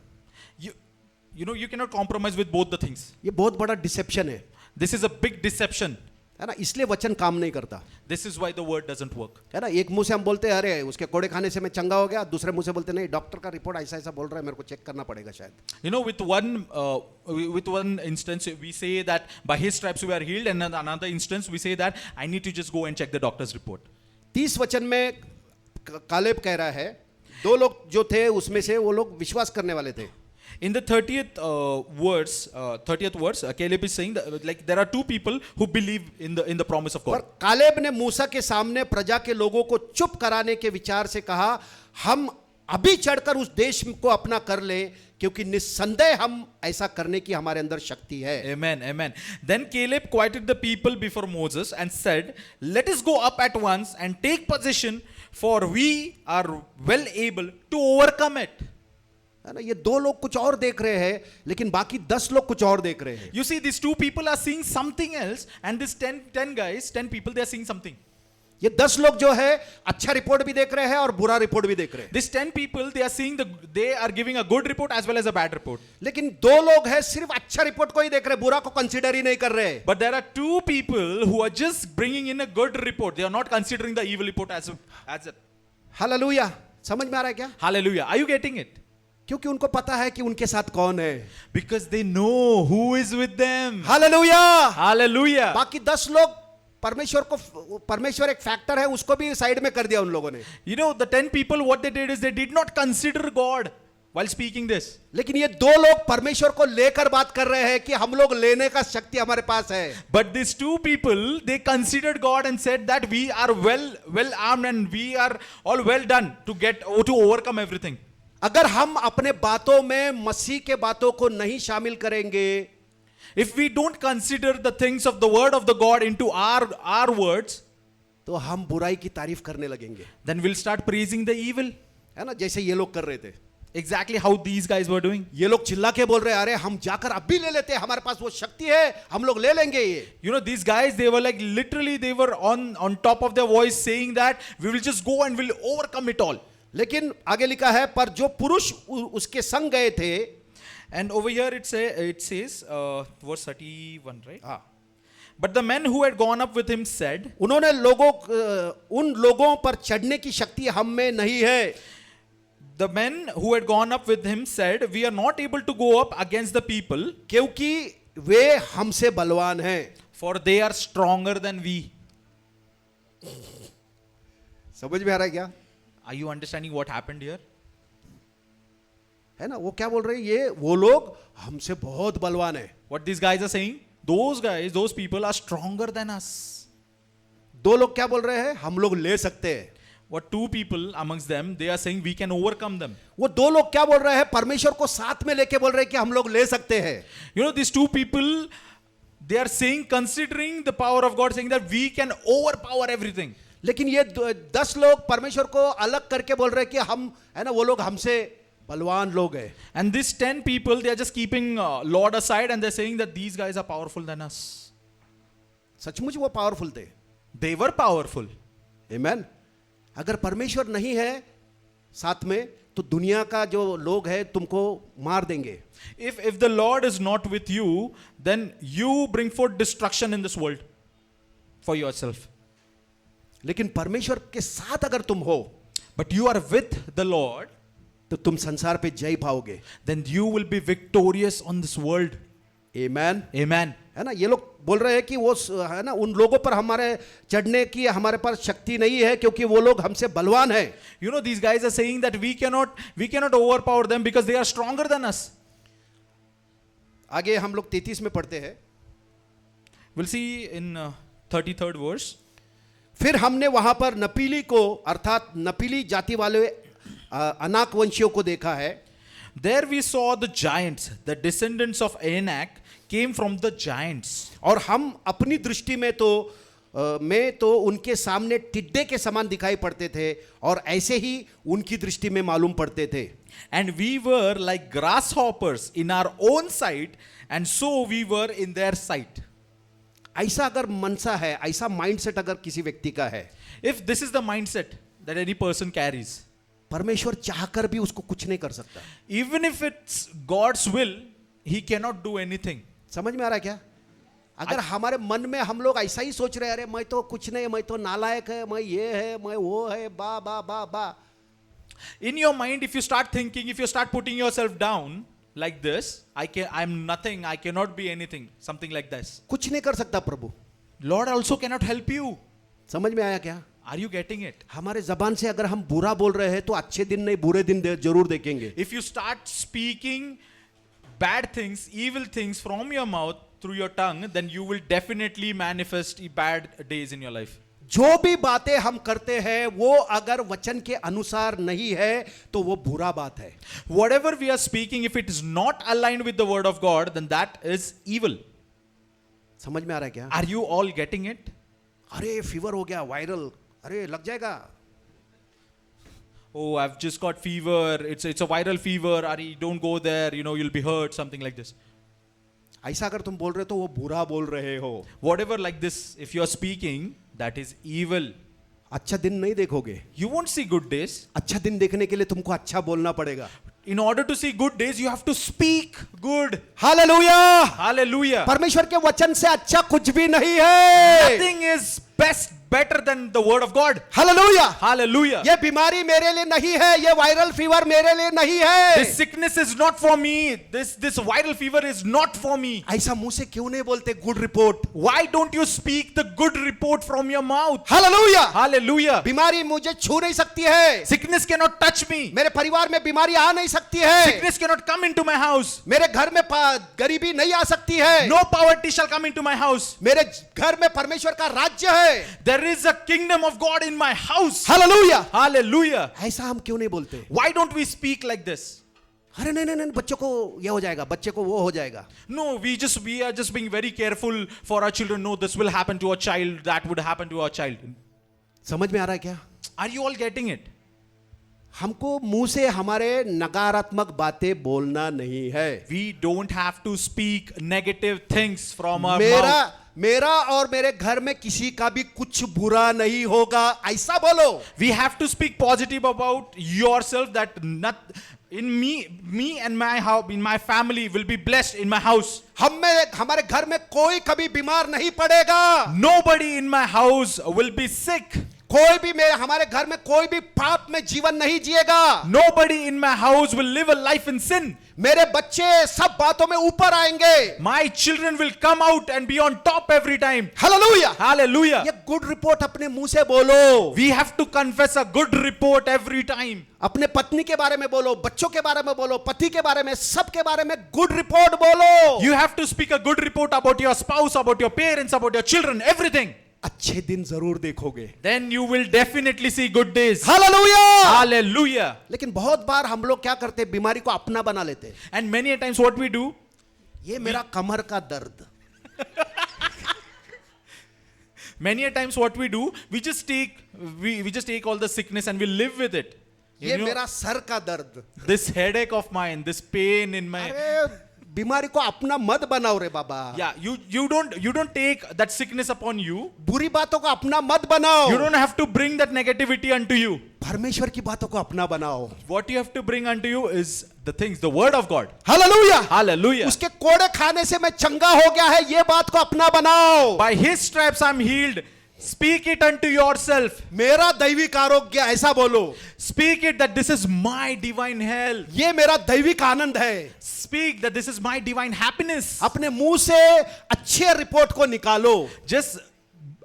You know, you cannot compromise with both the things. ये बहुत बड़ा डिसेप्शन है, This is a big deception. है ना, इसलिए वचन काम नहीं करता। This is why the word doesn't work. है ना, एक मुंह से हम बोलते हैं अरे उसके कोड़े खाने से मैं चंगा हो गया, दूसरे मुंह से बोलते नहीं, डॉक्टर का रिपोर्ट ऐसा ऐसा बोल रहा है, मेरे को चेक करना पड़ेगा शायद। You know, with one instance we say that by his stripes we are healed, and in another instance we say that I need to just go and check the doctor's report. 30 वचन में Caleb कह रहा है, 2 लोग जो थे उसमें से वो लोग विश्वास करने वाले थे। In the 30th verse, Caleb is saying that like there are 2 people who believe in the promise of पर God. कालेब ने मूसा के सामने प्रजा के लोगों को चुप कराने के विचार से कहा, हम अभी चढ़कर उस देश को अपना कर लें, क्योंकि निस्संदेह हम ऐसा करने की हमारे अंदर शक्ति है। Amen, amen. Then Caleb quieted the people before Moses and said, "Let us go up at once and take possession, for we are well able to overcome it." है ना, ये 2 लोग कुछ और देख रहे हैं, लेकिन बाकी 10 लोग कुछ और देख रहे हैं। You see, these 2 people are seeing something else, and this 10 guys, 10 people, they are seeing something. ये 10 लोग जो है अच्छा रिपोर्ट भी देख रहे हैं और बुरा रिपोर्ट भी देख रहे हैं। These 10 people, they are seeing they are giving a good report as well as a bad report. लेकिन 2 लोग हैं सिर्फ अच्छा रिपोर्ट को ही देख रहे हैं, बुरा को कंसीडर ही नहीं कर रहे। But there are 2 people who are just bringing in a good report. They are not considering the evil report as it. Hallelujah, समझ में आ रहा है क्या? Hallelujah. Are you getting it? क्योंकि उनको पता है कि उनके साथ कौन है। Because they know who is with them. Hallelujah. Hallelujah. बाकी 10 लोग परमेश्वर एक फैक्टर है, उसको भी साइड में कर दिया उन लोगों ने। You know, the 10 people, what they did is they did not consider God while speaking this. लेकिन ये 2 लोग परमेश्वर को लेकर बात कर रहे हैं कि हम लोग लेने का शक्ति हमारे पास है। But these 2 people, they considered God and said that we are well armed and we are all well done to overcome everything. अगर हम अपने बातों में मसीह के बातों को नहीं शामिल करेंगे, If we don't consider the things of the word of the God into our words, तो हम बुराई की तारीफ करने लगेंगे, then we'll start praising the evil. है ना, जैसे ये लोग कर रहे थे। Exactly how these guys were doing. ये लोग चिल्ला के बोल रहे हैं, अरे हम जाकर अब भी ले लेते हैं, हमारे पास वो शक्ति है, हम लोग ले लेंगे ये। You know, these guys, they were like literally they were on top of their voice saying that we will just go and we'll overcome it all. लेकिन आगे लिखा है, पर जो पुरुष उसके संग गए थे, And over here it says verse 31, right? हाँ, But the men who had gone up with him said, उन लोगों पर चढ़ने की शक्ति हम में नहीं है। the men who had gone up with him said, we are not able to go up against the people, क्योंकि वे हमसे बलवान हैं। for they are stronger than we. समझ में आ रहा है क्या? Are you understanding what happened here? है ना, वो क्या बोल रहे हैं, ये वो लोग हमसे बहुत बलवान है। What these guys are saying? Those guys, those people are stronger than us. 2 लोग क्या बोल रहे हैं, हम लोग ले सकते हैं। What 2 people amongst them, they are saying we can overcome them. वो 2 लोग क्या बोल रहे हैं, परमेश्वर को साथ में लेके बोल रहे हैं कि हम लोग ले सकते हैं। You know, these 2 people, they are saying, considering the power of God, saying that we can overpower everything. लेकिन ये 10 लोग परमेश्वर को अलग करके बोल रहे हैं कि हम, है ना, वो लोग हमसे बलवान लोग हैं। And these 10 people, they are just keeping Lord aside and they're saying that these guys are powerful than us. सचमुच वो पावरफुल थे। They were powerful. आमेन। अगर परमेश्वर नहीं है साथ में, तो दुनिया का जो लोग हैं तुमको मार देंगे। If the Lord is not with you, then you bring forth destruction in this world for yourself. लेकिन परमेश्वर के साथ अगर तुम हो, But you are with the Lord, तो तुम संसार पे जय पाओगे। then you will be victorious on this world. Amen. Amen. है ना, ये लोग बोल रहे हैं कि वो, है ना, उन लोगों पर हमारे चढ़ने की हमारे पास शक्ति नहीं है, क्योंकि वो लोग हमसे बलवान हैं। You know, these guys are saying that we cannot overpower them because they are stronger than us. आगे हम लोग 33 में पढ़ते हैं। We'll see in 33rd verse. फिर हमने वहां पर नपीली को, अर्थात नपीली जाति वाले अनाक वंशियों को देखा है। There we saw the giants, the descendants of Anak came from the giants. और हम अपनी दृष्टि में तो उनके सामने टिड्डे के समान दिखाई पड़ते थे, और ऐसे ही उनकी दृष्टि में मालूम पड़ते थे। And we were like grasshoppers in our own sight, and so we were in their sight. ऐसा अगर मनसा है, ऐसा माइंडसेट अगर किसी व्यक्ति का है, If this is the mindset that any person carries, परमेश्वर चाहकर भी उसको कुछ नहीं कर सकता। even if it's God's will, he cannot do anything. समझ में आ रहा है क्या? अगर हमारे मन में हम लोग ऐसा ही सोच रहे हैं, अरे मैं तो कुछ नहीं, मैं तो नालायक है, मैं ये है, मैं वो है, बा बा बा बा। In your mind, if you start thinking, if you start putting yourself down like this, I'm nothing, I cannot be anything, something like this. कुछ नहीं कर सकता प्रभु। Lord also cannot help you. समझ में आया क्या? Are you getting it? हमारे जबान से अगर हम बुरा बोल रहे हैं, तो अच्छे दिन नहीं बुरे दिन जरूर देखेंगे। If you start speaking bad things, evil things from your mouth through your tongue, then you will definitely manifest bad days in your life. जो भी बातें हम करते हैं वो अगर वचन के अनुसार नहीं है तो वो बुरा बात है। Whatever we are speaking, if it is not aligned with the word of God, then that is evil. समझ में आ रहा है क्या? Are you all getting it? अरे फीवर हो गया, वायरल, अरे लग जाएगा। Oh, I've just got fever. It's a viral fever. Ari, don't go there. You know, you'll be hurt. Something like this. ऐसा अगर तुम बोल रहे हो तो वो बुरा बोल रहे हो। Whatever like this, if you are speaking, that is evil. अच्छा दिन नहीं देखोगे। You won't see good days. अच्छा दिन देखने के लिए तुमको अच्छा बोलना पड़ेगा। In order to see good days, you have to speak good. Hallelujah. Hallelujah. परमेश्वर के वचन से अच्छा कुछ भी नहीं है। Nothing is best, better than the word of God. Hallelujah. Hallelujah. ये बीमारी मेरे लिए नहीं है, ये वायरल फीवर मेरे लिए नहीं है। This sickness is not for me. This viral fever is not for me. ऐसा मुंह से क्यों नहीं बोलते good report? Why don't you speak the good report from your mouth? Hallelujah. Hallelujah. बीमारी मुझे छू नहीं सकती है, Sickness cannot touch me. मेरे परिवार में बीमारी आ नहीं सकती है, Sickness cannot come into my house. मेरे घर में गरीबी नहीं आ सकती है, No poverty shall come into my house. मेरे घर में परमेश्वर का राज्य है। There is a kingdom of God in my house. Hallelujah. Hallelujah. ऐसा हम क्यों नहीं बोलते? Why don't we speak like this? अरे नहीं नहीं नहीं, बच्चों को ये हो जाएगा, बच्चे को वो हो जाएगा। No, we are just being very careful for our children. No, this will happen to our child. That would happen to our child. समझ में आ रहा है क्या? Are you all getting it? हमको मुंह से हमारे नकारात्मक बातें बोलना नहीं है। We don't have to speak negative things from our mouth. मेरा और मेरे घर में किसी का भी कुछ बुरा नहीं होगा, ऐसा बोलो। We have to speak positive about yourself, that not in me and my house, in my family will be blessed in my house. हमारे घर में कोई कभी बीमार नहीं पड़ेगा। Nobody in my house will be sick. कोई भी हमारे घर में कोई भी पाप में जीवन नहीं जिएगा। Nobody in my house will live a life in sin. मेरे बच्चे सब बातों में ऊपर आएंगे। My children will come out and be on top every time. Hallelujah. Hallelujah. ये गुड रिपोर्ट अपने मुंह से बोलो। We have to confess a good report every time. अपने पत्नी के बारे में बोलो, बच्चों के बारे में बोलो, पति के बारे में, सबके बारे में गुड रिपोर्ट बोलो। You have to speak a good report about your spouse, about your parents, about your children, everything. अच्छे दिन जरूर देखोगे। Then you will definitely see good days. Hallelujah. Hallelujah. लेकिन बहुत बार हम लोग क्या करते हैं, बीमारी को अपना बना लेते हैं। And many a times what we do, ये मेरा कमर का दर्द, many a times what we do, we just take all the sickness and we live with it. ये मेरा सर का दर्द। This headache of mine, this pain in my, अरे बीमारी को अपना मत बनाओ रे बाबा। yeah, you don't take that sickness upon you. बुरी बातों को अपना मत बनाओ। You don't have to bring that negativity unto you. परमेश्वर की बातों को अपना बनाओ। What you have to bring unto you is the things, the word of God. Hallelujah. Hallelujah. उसके कोड़े खाने से मैं चंगा हो गया है, ये बात को अपना बनाओ। By his stripes I'm healed. Speak it unto yourself. मेरा दैविक आरोग्य, ऐसा बोलो। Speak it that this is my divine health. ये मेरा दैविक आनंद है। Speak that this is my divine happiness. अपने मुंह से अच्छे रिपोर्ट को निकालो। Just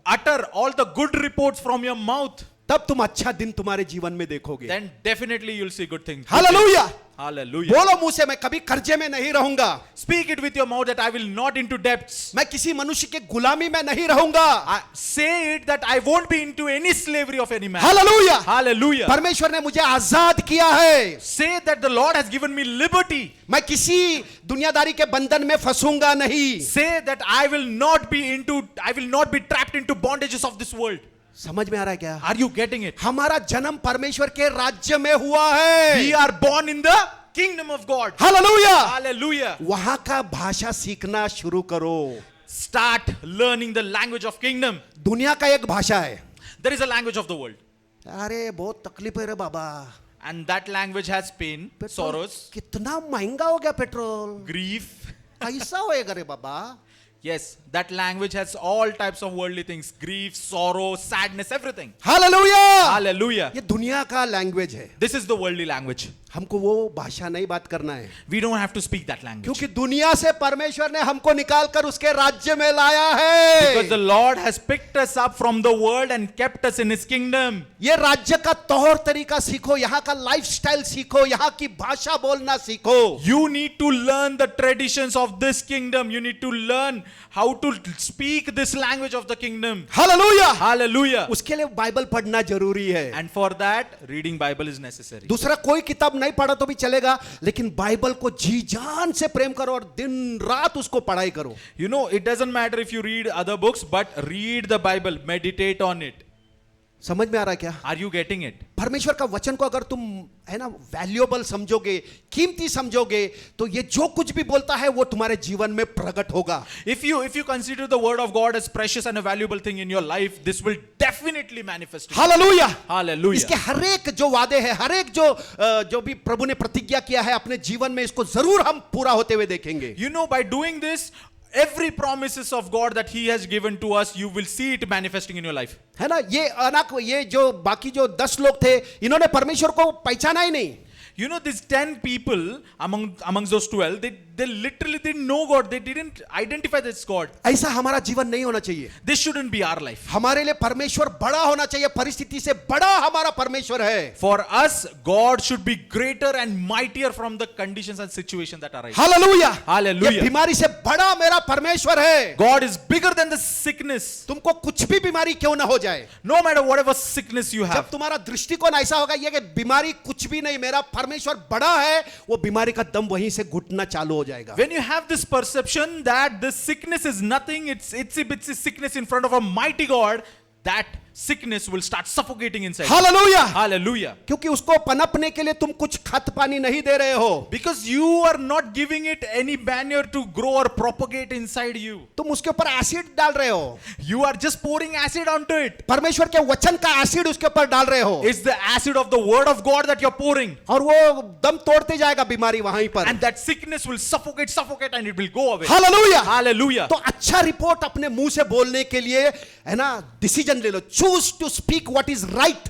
utter all the good reports from your mouth. तब तुम अच्छा दिन तुम्हारे जीवन में देखोगे। Then definitely you'll see good things. Hallelujah. Hallelujah. बोलो मुंह से, मैं कभी कर्जे में नहीं रहूंगा। Speak it with your mouth that I will not into debts. मैं किसी मनुष्य के गुलामी में नहीं रहूंगा। Say it that I won't be into any slavery of any man. Hallelujah. Hallelujah. परमेश्वर ने मुझे आजाद किया है। Say that the Lord has given me liberty. मैं किसी दुनियादारी के बंधन में फंसूंगा नहीं। Say that I will not be trapped into bondages of this world. समझ में आ रहा है क्या? Are you getting it? हमारा जन्म परमेश्वर के राज्य में हुआ है। We are born in the kingdom of God. Hallelujah. Hallelujah. वहां का भाषा सीखना शुरू करो। Start learning the language of kingdom. दुनिया का एक भाषा है। There is a language of the world. अरे बहुत तकलीफ है रे बाबा। And that language has pain, sorrows, कितना महंगा हो गया पेट्रोल। grief. कैसा होएगा रे बाबा? Yes, that language has all types of worldly things. Grief, sorrow, sadness, everything. Hallelujah. Hallelujah. ये दुनिया का लैंग्वेज है। This is the worldly language. हमको वो भाषा नहीं बात करना है, We don't have to speak that language. क्योंकि दुनिया से परमेश्वर ने हमको निकाल कर उसके राज्य में लाया है। Because the Lord has picked us up from the world and kept us in His kingdom. ये राज्य का तौर तरीका सीखो, यहाँ का लाइफस्टाइल सीखो, यहाँ की भाषा बोलना सीखो। You need to learn the traditions of this kingdom. You need to learn how to speak this language of the kingdom. Hallelujah. Hallelujah. उसके लिए बाइबल पढ़ना जरूरी है। And for that, reading Bible is necessary. दूसरा कोई किताब नहीं पढ़ा तो भी चलेगा, लेकिन बाइबल को जी जान से प्रेम करो और दिन रात उसको पढ़ाई करो। You know, it doesn't matter if you read other books, but read the Bible, meditate on it. समझ में आ रहा है क्या? Are you getting it? परमेश्वर का वचन को अगर तुम है ना वैल्यूएबल समझोगे, कीमती समझोगे, तो ये जो कुछ भी बोलता है वो तुम्हारे जीवन में प्रकट होगा। If you consider the word of God as precious and a valuable thing in your life, this will definitely manifest. Hallelujah. Hallelujah. इसके हर एक जो वादे हैं, हर एक जो भी प्रभु ने प्रतिज्ञा किया है अपने जीवन में, इसको जरूर हम पूरा होते हुए देखेंगे। You know, by doing this, every promises of God that He has given to us, you will see it manifesting in your life. है ना? ये जो बाकी जो 10 लोग थे, इन्होंने परमेश्वर को पहचाना ही नहीं। You know, these 10 people amongst those 12, they literally didn't know God. They didn't identify this God. ऐसा हमारा जीवन नहीं होना चाहिए। This shouldn't be our life. हमारे लिए परमेश्वर बड़ा होना चाहिए, परिस्थिति से बड़ा हमारा परमेश्वर है। For us, God should be greater and mightier from the conditions and situations that arise. Hallelujah. Hallelujah. ये बीमारी से बड़ा मेरा परमेश्वर है। God is bigger than the sickness. तुमको कुछ भी बीमारी क्यों ना हो जाए, No matter whatever sickness you जब have. तुम्हारा दृष्टिकोण ऐसा होगा ये कि बीमारी कुछ भी नहीं, मेरा परमेश्वर बड़ा है, वो बीमारी का दम वहीं से घुटना चालू हो जाएगा। When you have this perception that the sickness is nothing, it's a sickness in front of a mighty God, that sickness will start suffocating inside. Hallelujah. Hallelujah. क्योंकि उसको पनपने के लिए तुम कुछ खत पानी नहीं दे रहे हो, Because you are not giving it any manure to grow or propagate inside you. तुम उसके ऊपर एसिड डाल रहे हो, You are just pouring acid onto it. परमेश्वर के वचन का एसिड उसके ऊपर डाल रहे हो, It's the acid of the word of God that you're pouring. और वो दम तोड़ते जाएगा बीमारी वहीं पर। And that sickness will suffocate and it will go away. Hallelujah. Hallelujah. तो अच्छा रिपोर्ट अपने मुंह से बोलने के लिए है ना, डिसीजन ले लो, choose to speak what is right.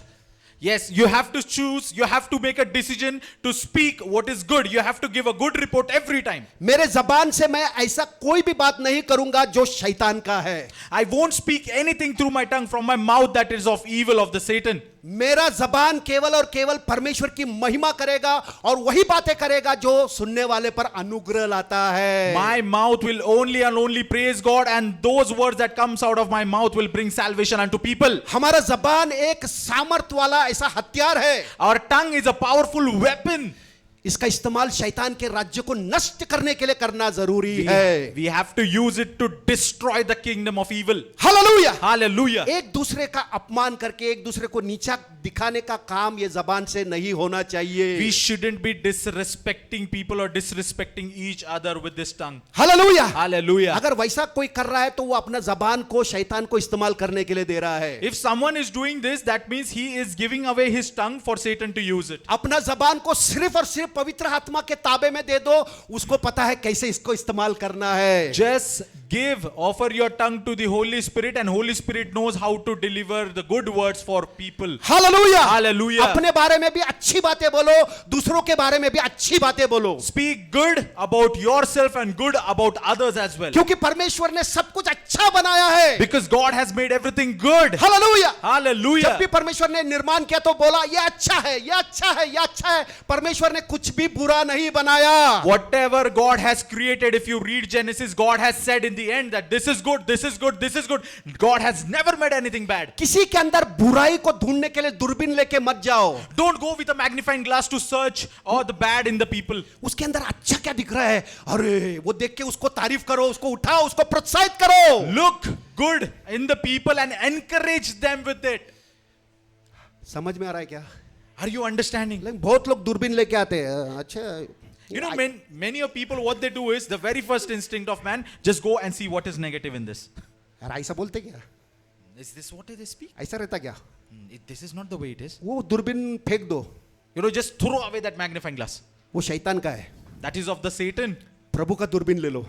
Yes, you have to choose, you have to make a decision to speak what is good. You have to give a good report every time. मेरे जबान से मैं ऐसा कोई भी बात नहीं करूंगा जो शैतान का है। I won't speak anything through my tongue from my mouth that is of evil of the Satan. मेरा जबान केवल और केवल परमेश्वर की महिमा करेगा और वही बातें करेगा जो सुनने वाले पर अनुग्रह लाता है। My mouth will only and only praise God, and those words that comes out of my mouth will bring salvation unto people. हमारा जबान एक सामर्थ वाला ऐसा हथियार है। Our tongue is a powerful weapon. इसका इस्तेमाल शैतान के राज्य को नष्ट करने के लिए करना जरूरी है। We have to use it to destroy the kingdom of evil. Hallelujah. Hallelujah. एक दूसरे का अपमान करके एक दूसरे को नीचा दिखाने का काम ये जबान से नहीं होना चाहिए। We shouldn't be disrespecting people or disrespecting each other with this tongue. Hallelujah. Hallelujah. अगर वैसा कोई कर रहा है तो वो अपना जबान को शैतान को इस्तेमाल करने के लिए दे रहा है। If someone is doing this, that means he is giving away his tongue for Satan to use it. अपना जबान को सिर्फ और सिर्फ पवित्र आत्मा के ताबे में दे दो, उसको पता है कैसे इसको इस्तेमाल करना है। Just offer your tongue to the Holy Spirit, and Holy Spirit knows how to deliver the good words for people. Hallelujah. Hallelujah. अपने बारे में भी अच्छी बातें बोलो, दूसरों के बारे में भी अच्छी बातें बोलो। Speak good about yourself and good about others as well. क्योंकि परमेश्वर ने सब कुछ अच्छा बनाया है। Because God has made everything good. Hallelujah. जब Hallelujah. भी परमेश्वर ने निर्माण किया तो बोला ये अच्छा है, ये अच्छा है, ये अच्छा है। परमेश्वर ने कुछ भी बुरा नहीं बनाया। Whatever God has created, if you read Genesis, God has said in the end that this is good, this is good, this is good. God has never made anything bad. किसी के अंदर बुराई को ढूंढने के लिए दूरबीन लेके मत जाओ। Don't go with a magnifying glass to search all the bad in the people. उसके अंदर अच्छा क्या दिख रहा है, अरे वो देख के उसको तारीफ करो, उसको उठाओ, उसको प्रोत्साहित करो। Look good in the people and encourage them with it. समझ में आ रहा है क्या? Are you understanding? लेकिन बहुत लोग दूरबीन लेके आते हैं। अच्छा, You know, many of people, what they do is the very first instinct of man, just go and see what is negative in this. यार ऐसा बोलते क्या? Is this what they speak? ऐसा रहता क्या? This is not the way it is. वो दूरबीन फेंक दो, You know, just throw away that magnifying glass. वो शैतान का है। That is of the Satan. प्रभु का दूरबीन ले लो,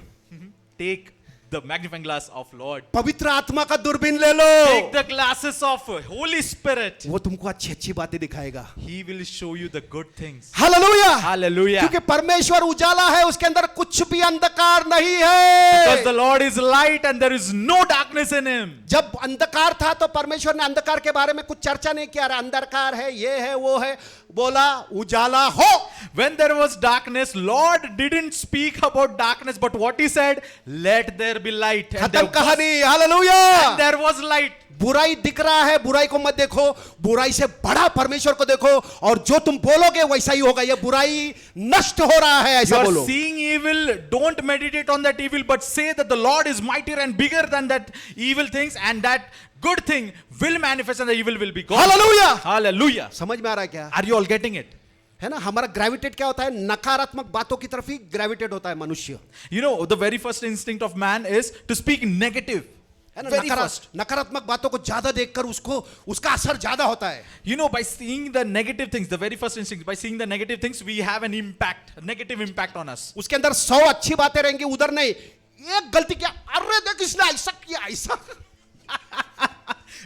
Take the magnifying glass of Lord. पवित्र आत्मा का दूरबीन ले लो। Take the glasses of Holy Spirit. वो तुमको अच्छी अच्छी बातें दिखाएगा। He will show you the good things. Hallelujah. Hallelujah. क्योंकि परमेश्वर उजाला है, उसके अंदर कुछ भी अंधकार नहीं Because है। the Lord is light and there is no darkness in him. जब अंधकार था तो परमेश्वर ने अंधकार के बारे में कुछ चर्चा नहीं किया। अंधकार है, ये है, वो है। बोला उजाला हो। When there was darkness, Lord didn't speak about darkness, but what he said, let there be light. And खत्म there was, कहानी, hallelujah. and there was light. बुराई दिख रहा है, बुराई को मत देखो, बुराई से बड़ा परमेश्वर को देखो, और जो तुम बोलोगे वैसा ही होगा। ये बुराई नष्ट हो रहा है, You ऐसा are बोलो। seeing evil, don't meditate on that evil, but say that the Lord is mightier and bigger than that evil things, and that good thing will manifest and the evil will be gone. Hallelujah. Hallelujah. समझ में आ रहा है क्या? Are you all getting it? है ना, हमारा gravitate क्या होता है? नकारात्मक बातों की तरफ ही ग्रेविटेट होता है मनुष्य, You know, the very first instinct of man is to speak negative. है ना। Very first. नकारात्मक बातों को ज्यादा देखकर उसका असर ज्यादा होता है। You know, by seeing the negative things, the very first instinct, by seeing the negative things, we have an impact, a negative impact on us. उसके अंदर 100 अच्छी बातें रहेंगी, उधर नहीं। एक गलती किया, अरे देख इसने ऐसा किया, ऐसा।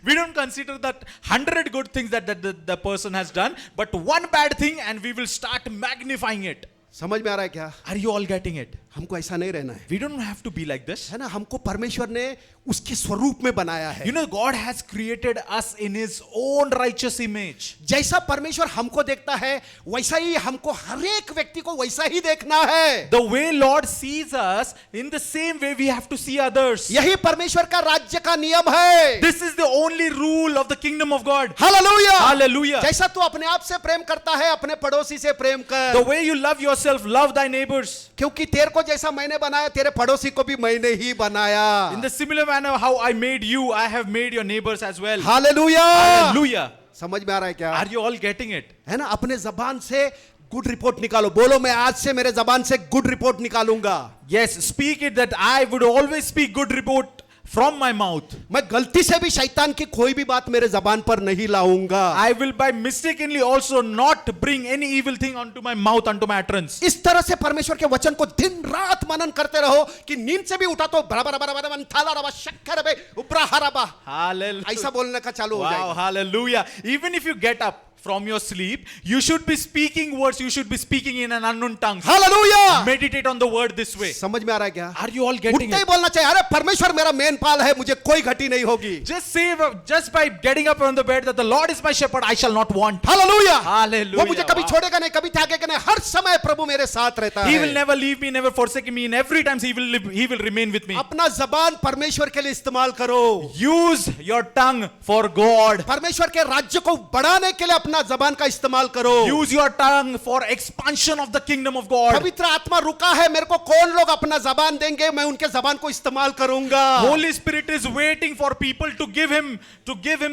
We don't consider that 100 good things that the person has done, but one bad thing and we will start magnifying it. समझ में आ रहा है क्या? Are you all getting it? हमको ऐसा नहीं रहना है, We don't have to be like this. है ना। हमको परमेश्वर ने उसके स्वरूप में बनाया है। You know, God has created us in His own righteous image. जैसा परमेश्वर हमको देखता है वैसा ही हमको हर एक व्यक्ति को वैसा ही देखना है। The way Lord sees us, in the same way we have to see others. यही परमेश्वर का राज्य का नियम है। This is the only rule of the kingdom of God. Hallelujah. Hallelujah. जैसा तू अपने आप से प्रेम करता है, अपने पड़ोसी से प्रेम कर, The way you love yourself, love thy neighbors. क्योंकि तेरे को जैसा मैंने बनाया, तेरे पड़ोसी को भी मैंने ही बनाया। In the similar manner how I made you, I have made your neighbors as well. Hallelujah. Hallelujah. समझ में आ रहा है क्या? Are you all getting it? है ना। अपने जबान से गुड रिपोर्ट निकालो। बोलो, मैं आज से मेरे जबान से गुड रिपोर्ट निकालूंगा। Yes, speak it that I would always speak good report from my mouth. मैं गलती से भी शैतान की कोई भी बात मेरे जबान पर नहीं लाऊंगा। I will by mistakenly also not bring any evil thing onto my mouth, unto my utterance. इस तरह से परमेश्वर के वचन को दिन रात मनन करते रहो कि नींद से भी उठा तो बराबर बराबर थाला रबा शक्कर बे उब्रा हरबा, Hallelujah. ऐसा बोलने का चालू हो Wow, जाएगा। hallelujah. Even if you get up from your sleep, you should be speaking words, you should be speaking in an unknown tongue. Hallelujah. Meditate on the word this way. समझ में आ रहा है क्या? Are you all getting उठते ही it? बोलना चाहिए, अरे परमेश्वर मेरा मेन पाल है, मुझे कोई घटी नहीं होगी। Just say, just by getting up from the bed, that the Lord is my shepherd, I shall not want. Hallelujah. Hallelujah. वो मुझे कभी Wow. छोड़ेगा नहीं, कभी त्यागेगा नहीं, हर समय प्रभु मेरे साथ रहता He will है। never leave me, never forsake me. In every time he will remain with me. अपना जबान परमेश्वर के लिए इस्तेमाल करो। Use your tongue for God. परमेश्वर के राज्य को बढ़ाने के लिए अपना जबान का इस्तेमाल करो। Use your tongue for expansion of the kingdom of God. पवित्र आत्मा रुका है, मेरे को कौन लोग अपना जबान देंगे, मैं उनके जबान को इस्तेमाल करूंगा। Holy Spirit is waiting for people to give him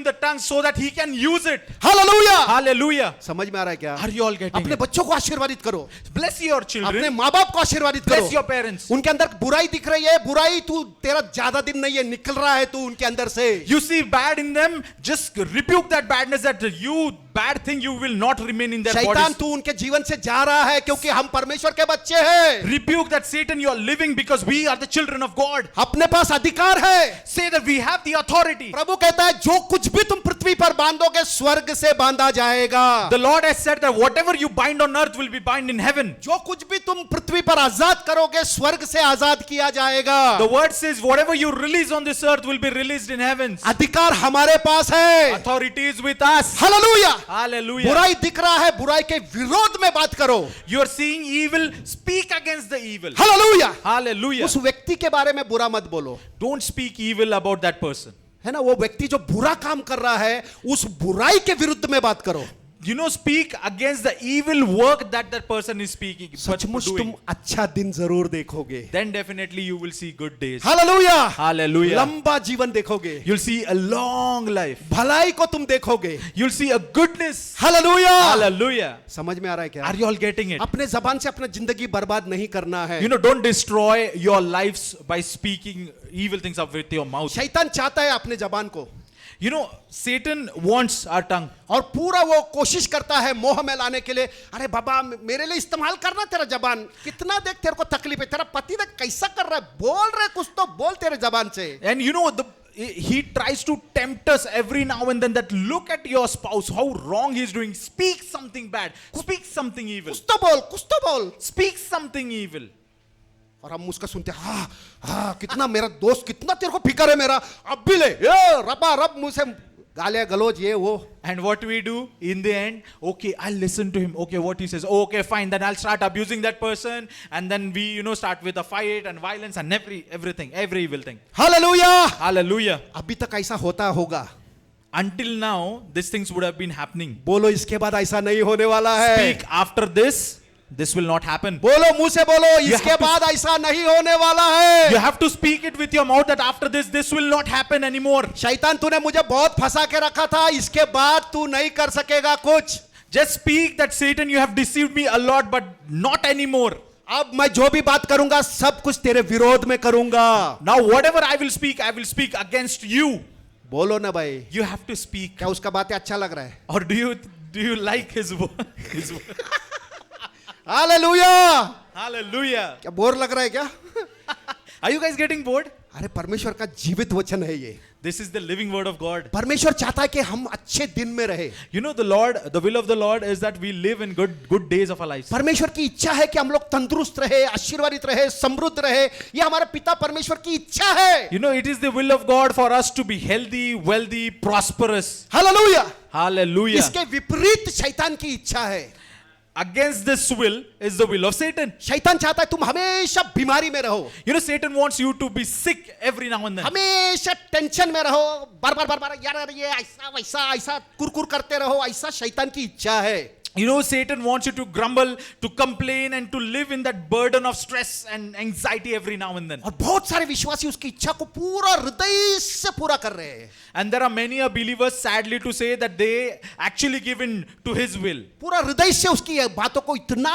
the tongue so that he can use it. Hallelujah. Hallelujah. समझ में आ रहा है क्या? Are you all getting अपने it? बच्चों को आशीर्वादित करो, Bless your अपने children. माँ बाप को आशीर्वादित Bless your करो। parents. उनके अंदर बुराई दिख रही है, बुराई तू तेरा ज्यादा दिन नहीं है, निकल रहा है तू उनके अंदर से। You see bad in them, just rebuke that badness, that you bad thing, you will not remain in their शैतान bodies. तू उनके जीवन से जा रहा है क्योंकि हम परमेश्वर के बच्चे हैं। Rebuke that Satan, you are living because we are the children of God. अपने पास अधिकार है। Say that we have the authority. प्रभु कहता है जो कुछ भी तुम पृथ्वी पर बांधोगे स्वर्ग से बांधा जाएगा। The Lord has said that whatever you bind on earth will be bound in heaven. जो कुछ भी तुम पृथ्वी पर आजाद करोगे स्वर्ग से आजाद किया जाएगा। The word says whatever you release on this earth will be released in heavens. अधिकार हमारे पास है। Authority is with us. Hallelujah. Hallelujah. बुराई दिख रहा है, बुराई के विरोध में बात करो। You are seeing evil, speak against the evil. Hallelujah. Hallelujah. उस व्यक्ति के बारे में बुरा मत बोलो, Don't speak evil about that person. है ना। वो व्यक्ति जो बुरा काम कर रहा है उस बुराई के विरुद्ध में बात करो। You know, speak against the evil work that person is speaking. सचमुच तुम doing. अच्छा दिन जरूर देखोगे। Then definitely you will see good days. Hallelujah. Hallelujah. लंबा जीवन देखोगे, You'll see a long life. भलाई को तुम देखोगे। You'll see a goodness. Hallelujah. Hallelujah. समझ में आ रहा है क्या? Are you all getting it? अपने जबान से अपना जिंदगी बर्बाद नहीं करना है। You know, don't destroy your lives by speaking evil things up with your mouth. शैतान चाहता है अपने जबान को, You know, Satan wants our tongue. और पूरा वो कोशिश करता है मोह में लाने के लिए। अरे बाबा मेरे लिए इस्तेमाल करना तेरा जबान, कितना देख तेरे को तकलीफ है, तेरा पति देख कैसा कर रहा है, बोल रहे कुछ तो बोल तेरे जबान से। And you know, he tries to tempt us every now and then that look at your spouse, how wrong he is doing. Speak something bad. Speak something evil. कुछ तो बोल, कुछ तो बोल। Speak something evil. और हम उसका सुनते हैं, हाँ हाँ कितना मेरा दोस्त, कितना तेरे को फिक्र है मेरा, अब भी ले, ये रबा रब मुझसे गालियां गलौज ये वो. And what we do in the end, okay, I'll listen to him. Okay, what he says. Okay, fine. Then I'll start abusing that person. And then we, start with a fight and violence and everything, every evil thing. Hallelujah. Hallelujah. अभी तक ऐसा होता होगा. Until now, these things would have been happening. बोलो इसके बाद ऐसा नहीं होने वाला है. Speak after this will not happen. बोलो मुंह से बोलो You इसके have to- बाद ऐसा नहीं होने वाला है. You have to speak it with your mouth that after this will not happen anymore. शैतान तूने मुझे बहुत फंसा के रखा था, इसके बाद तू नहीं कर सकेगा कुछ. Just speak that Satan, you have deceived me a lot, but not anymore. अब मैं जो भी बात करूंगा सब कुछ तेरे विरोध में करूंगा. Now whatever I will speak against you. बोलो ना भाई. You have to speak. क्या उसका बातें अच्छा लग रहा है? Or do you like his word? Hallelujah. Hallelujah. क्या बोर लग रहा है क्या? Are you guys getting bored? अरे परमेश्वर का जीवित वचन है ये. This is the living word of God. परमेश्वर चाहता है कि हम अच्छे दिन में रहे. The will of the Lord is that we live in good days of our lives. परमेश्वर की इच्छा है कि हम लोग तंदुरुस्त रहे, आशीर्वादित रहे, समृद्ध रहे. ये हमारे पिता परमेश्वर की इच्छा है. It is the will of God for us to be healthy, wealthy, prosperous. Hallelujah. Hallelujah. इसके विपरीत शैतान की इच्छा है. Against this will is the will of Satan. शैतान चाहता है तुम हमेशा बीमारी में रहो. Satan wants you to be sick every now and then. हमेशा टेंशन में रहो. बार बार यार ये ऐसा वैसा ऐसा कुरकुर करते रहो. ऐसा शैतान की इच्छा है. Satan wants you to grumble, to complain, and to live in that burden of stress and anxiety every now and then. और बहुत सारे विश्वासी उसकी इच्छा को पूरा हृदय से पूरा कर रहे हैं. And there are many believers, sadly to say, that they actually give in to his will. पूरा हृदय से उसकी बातों को इतना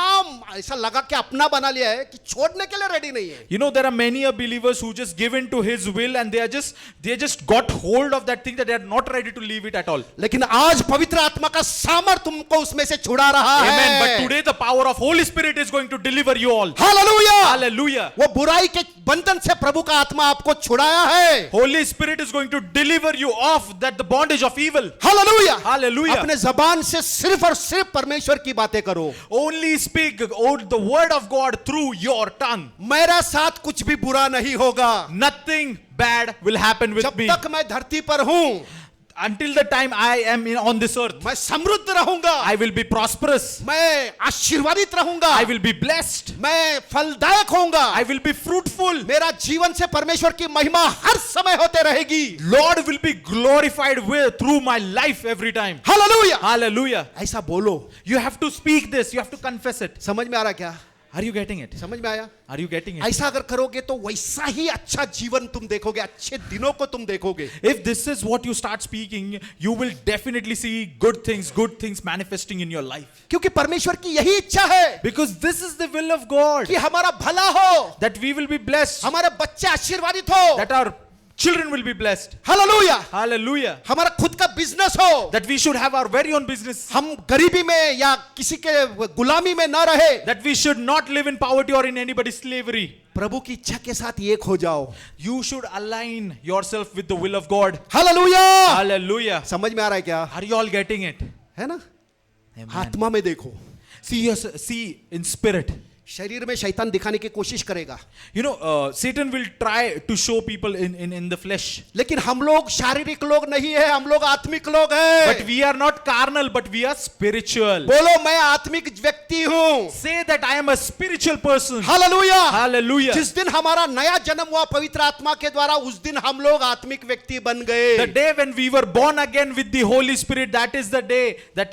ऐसा लगा कि अपना बना लिया है कि छोड़ने के लिए रेडी नहीं है. There are many believers who just give in to his will, and they just got hold of that thing that they are not ready to leave it at all. लेकिन आज पवित्र आत्मा का सामर्थ तुमको उसमें से छुड़ा रहा है. Amen. But today the power of Holy Spirit is going to deliver you all. Hallelujah. Hallelujah. वो बुराई के बंधन से प्रभु का आत्मा आपको छुड़ाया है. Holy Spirit is going to deliver you off the bondage of evil. Hallelujah. Hallelujah. अपने जबान से सिर्फ और सिर्फ परमेश्वर की बातें करो. Only speak the word of God through your tongue. मेरा साथ कुछ भी बुरा नहीं होगा. Nothing bad will happen with जब me. तक मैं धरती पर हूं Until the time I am on this earth, मैं समृद्ध रहूंगा. I will be prosperous. मैं आशीर्वादित रहूंगा. I will be blessed. मैं फलदायक होऊंगा. I will be fruitful. मेरा जीवन से परमेश्वर की महिमा हर समय होते रहेगी. Lord will be glorified through my life every time. Hallelujah. Hallelujah. ऐसा बोलो. You have to speak this. You have to confess it. समझ में आ रहा क्या? Are you getting it? समझ में आया? Are you getting it? ऐसा अगर करोगे तो वैसा ही अच्छा जीवन तुम देखोगे, अच्छे दिनों को तुम देखोगे. If this is what you start speaking, you will definitely see good things manifesting in your life. क्योंकि परमेश्वर की यही इच्छा है Because this is the will of God. कि हमारा भला हो, That we will be blessed. हमारे बच्चे आशीर्वादित हो. That our children will be blessed. Hallelujah. Hallelujah. हमारा खुद का बिजनेस हो. That we should have our very own business. हम गरीबी में या किसी के गुलामी में ना रहे. That we should not live in poverty or in anybody's slavery. प्रभु की इच्छा के साथ एक हो जाओ. You should align yourself with the will of God. Hallelujah. Hallelujah. समझ में आ रहा है क्या? Are you all getting it? है ना? Amen. आत्मा में देखो. See in spirit. शरीर में शैतान दिखाने की कोशिश करेगा. Satan will try to show people in the flesh. लेकिन हम लोग शारीरिक लोग नहीं है, हम लोग आत्मिक लोग हैं. But we are not carnal, but we are spiritual. बोलो मैं आत्मिक व्यक्ति हूँ. Say that I am a spiritual person. Hallelujah. Hallelujah. जिस दिन हमारा नया जन्म हुआ पवित्र आत्मा के द्वारा, उस दिन हम लोग आत्मिक व्यक्ति बन गए. The day when we were born again with the Holy Spirit, that is the day that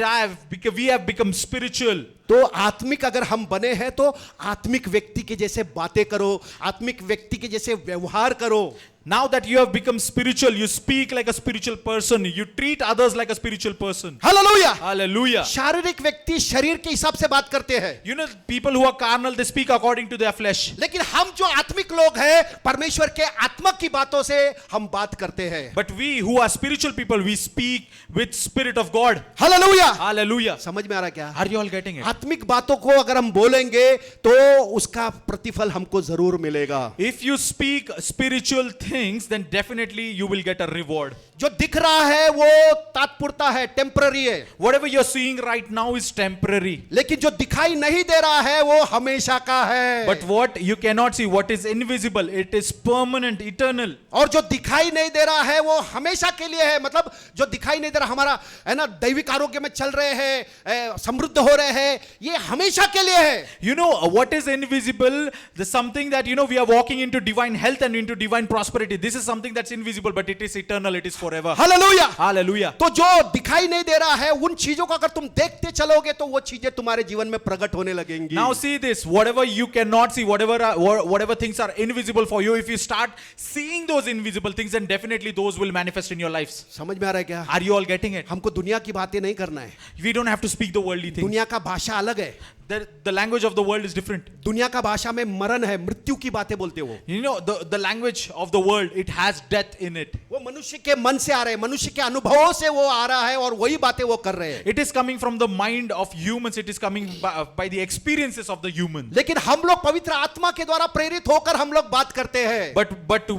we have become spiritual. तो आत्मिक अगर हम बने हैं तो आत्मिक व्यक्ति के जैसे बातें करो, आत्मिक व्यक्ति के जैसे व्यवहार करो. Now that you have become spiritual, you speak like a spiritual person. You treat others like a spiritual person. Hallelujah. Hallelujah. शारीरिक व्यक्ति शरीर के हिसाब से बात करते हैं. People who are carnal, they speak according to their flesh. लेकिन हम जो आत्मिक लोग हैं, परमेश्वर के आत्मा की बातों से हम बात करते हैं. But we who are spiritual people, we speak with Spirit of God. Hallelujah. Hallelujah. समझ में आ रहा क्या? Are you all getting it? आत्मिक बातों को अगर हम बोलेंगे तो उसका प्रतिफल हमको जरूर मिलेगा. If you speak spiritual things, then definitely you will get a reward. जो दिख रहा है वो तात्पुरता है, टेम्पररी है, Whatever you're seeing right now is temporary. लेकिन जो दिखाई नहीं दे रहा है वो हमेशा का है। But what you cannot see, what is invisible, it is permanent, eternal. और जो दिखाई नहीं दे रहा है वो हमेशा के लिए है। मतलब जो दिखाई नहीं दे रहा, हमारा है ना, दैविक आरोग्य में चल रहे हैं, समृद्ध हो रहे हैं, ये हमेशा के लिए है। You know what is invisible? There's something that, you know, we are walking into divine health and into divine prosperity. This is something that's invisible, but it is eternal, it is forever. Hallelujah. Hallelujah. तो जो दिखाई नहीं दे रहा है उन चीजों को अगर तुम देखते चलोगे तो वो चीजें तुम्हारे जीवन में प्रकट होने लगेंगी। Now see this, whatever you cannot see, whatever things are invisible for you, if you start seeing those invisible things, then definitely those will manifest in your lives. समझ में आ रहा है क्या? Are you all getting it? हमको दुनिया की बातें नहीं करना है। We don't have to speak the worldly things. दुनिया का भाषा अलग है। The language of the world is different. दुनिया का भाषा में मरण है, मृत्यु की बातें बोलते हो। You know, the language of the world, it has death in it. वो मनुष्य के मन से आ रहे हैं, मनुष्य के अनुभवों से वो आ रहा है और वही बातें वो कर रहे हैं। It is coming from the mind of humans. It is coming by the experiences of the human. लेकिन हम लोग पवित्र आत्मा के द्वारा प्रेरित होकर हम लोग बात करते हैं। But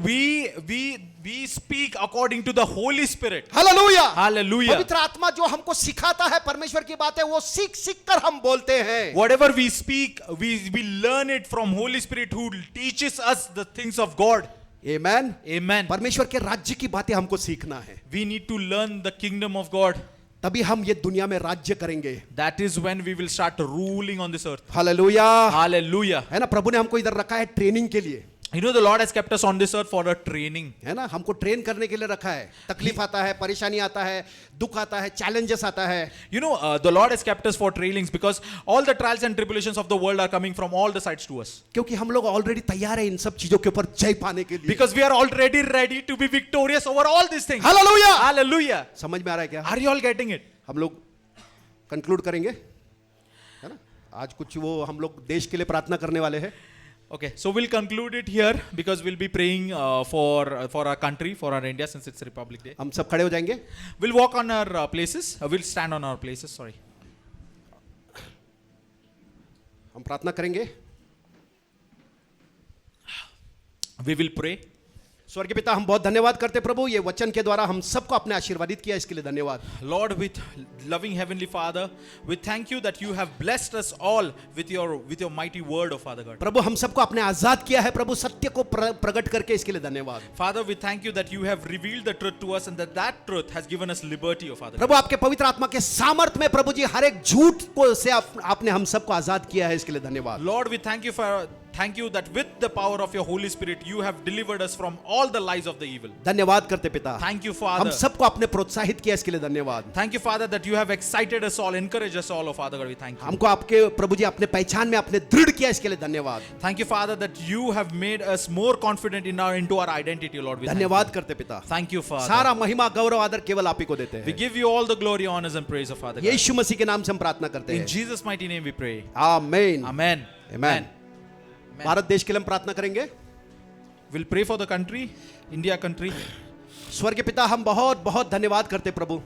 we speak according to the Holy Spirit. Hallelujah. Hallelujah. पवित्र आत्मा जो हमको सिखाता है परमेश्वर की बातें, वो सीख सीख कर हम बोलते हैं। Whatever we speak, we learn it from Holy Spirit who teaches us the things of God. Amen. Amen. परमेश्वर के राज्य की बातें हमको सीखना है, We need to learn the kingdom of God. तभी हम ये दुनिया में राज्य करेंगे। That is when we will start ruling on this earth. Hallelujah. Hallelujah. है ना, प्रभु ने हमको इधर रखा है ट्रेनिंग के लिए। You know, the Lord has kept us on this earth for a training. है ना, हमको ट्रेन करने के लिए रखा है। तकलीफ आता है, परेशानी आता है, दुख आता है, चैलेंजेस आता है। You know, the Lord has kept us for trainings because all the trials and tribulations of the world are coming from all the sides to us. क्योंकि हम लोग ऑलरेडी तैयार है इन सब चीजों के ऊपर जय पाने के लिए। Because we are already ready to be victorious over all these things. Hallelujah. Hallelujah. समझ में आ रहा है क्या? Are you all getting it? हम लोग कंक्लूड करेंगे, है ना। आज कुछ वो हम लोग देश के लिए प्रार्थना करने वाले हैं। Okay, so we'll conclude it here because we'll be praying for our country, for our India, since it's Republic Day. हम सब खड़े हो जाएंगे। We'll walk on our places. We'll stand on our places. Sorry. हम प्रार्थना करेंगे। We will pray. स्वर्गीय पिता, हम बहुत धन्यवाद करते प्रभु, ये वचन के द्वारा हम सबको आपने आशीर्वादित किया, इसके लिए धन्यवाद। Lord, with loving heavenly Father, we thank you that you have blessed us all with your mighty word, oh Father God. प्रभु हम सबको आपने आजाद किया है प्रभु, सत्य को प्रकट करके, इसके लिए धन्यवाद। Father, we thank you that you have revealed the truth to us and that truth has given us liberty, oh Father God. प्रभु आपके पवित्र आत्मा के सामर्थ्य में प्रभु जी हर एक झूठ को से आपने हम सबको आजाद किया है, इसके लिए धन्यवाद। Lord, we thank you that with the power of your Holy Spirit you have delivered us from all the lies of the evil. धन्यवाद करते पिता। Thank you, Father. हम सबको आपने प्रोत्साहित किया, इसके लिए धन्यवाद। Thank you, Father, that you have excited us all, encouraged us all, oh Father God. We thank you. हमको आपके प्रभु जी अपने पहचान में आपने दृढ़ किया, इसके लिए धन्यवाद। Thank you, Father, that you have made us more confident into our identity, Lord. We thank धन्यवाद you. करते पिता। Thank you, Father. सारा महिमा गौरव आदर केवल आप ही को देते We हैं। give you all the glory, honors, and praise, oh Father God. यीशु मसीह के नाम से हम प्रार्थना करते In हैं। Jesus' mighty name we pray. आमीन। Amen. Amen. भारत देश के लिए हम प्रार्थना करेंगे। We'll pray for the country, India country. स्वर्गीय पिता, हम बहुत बहुत धन्यवाद करते प्रभु।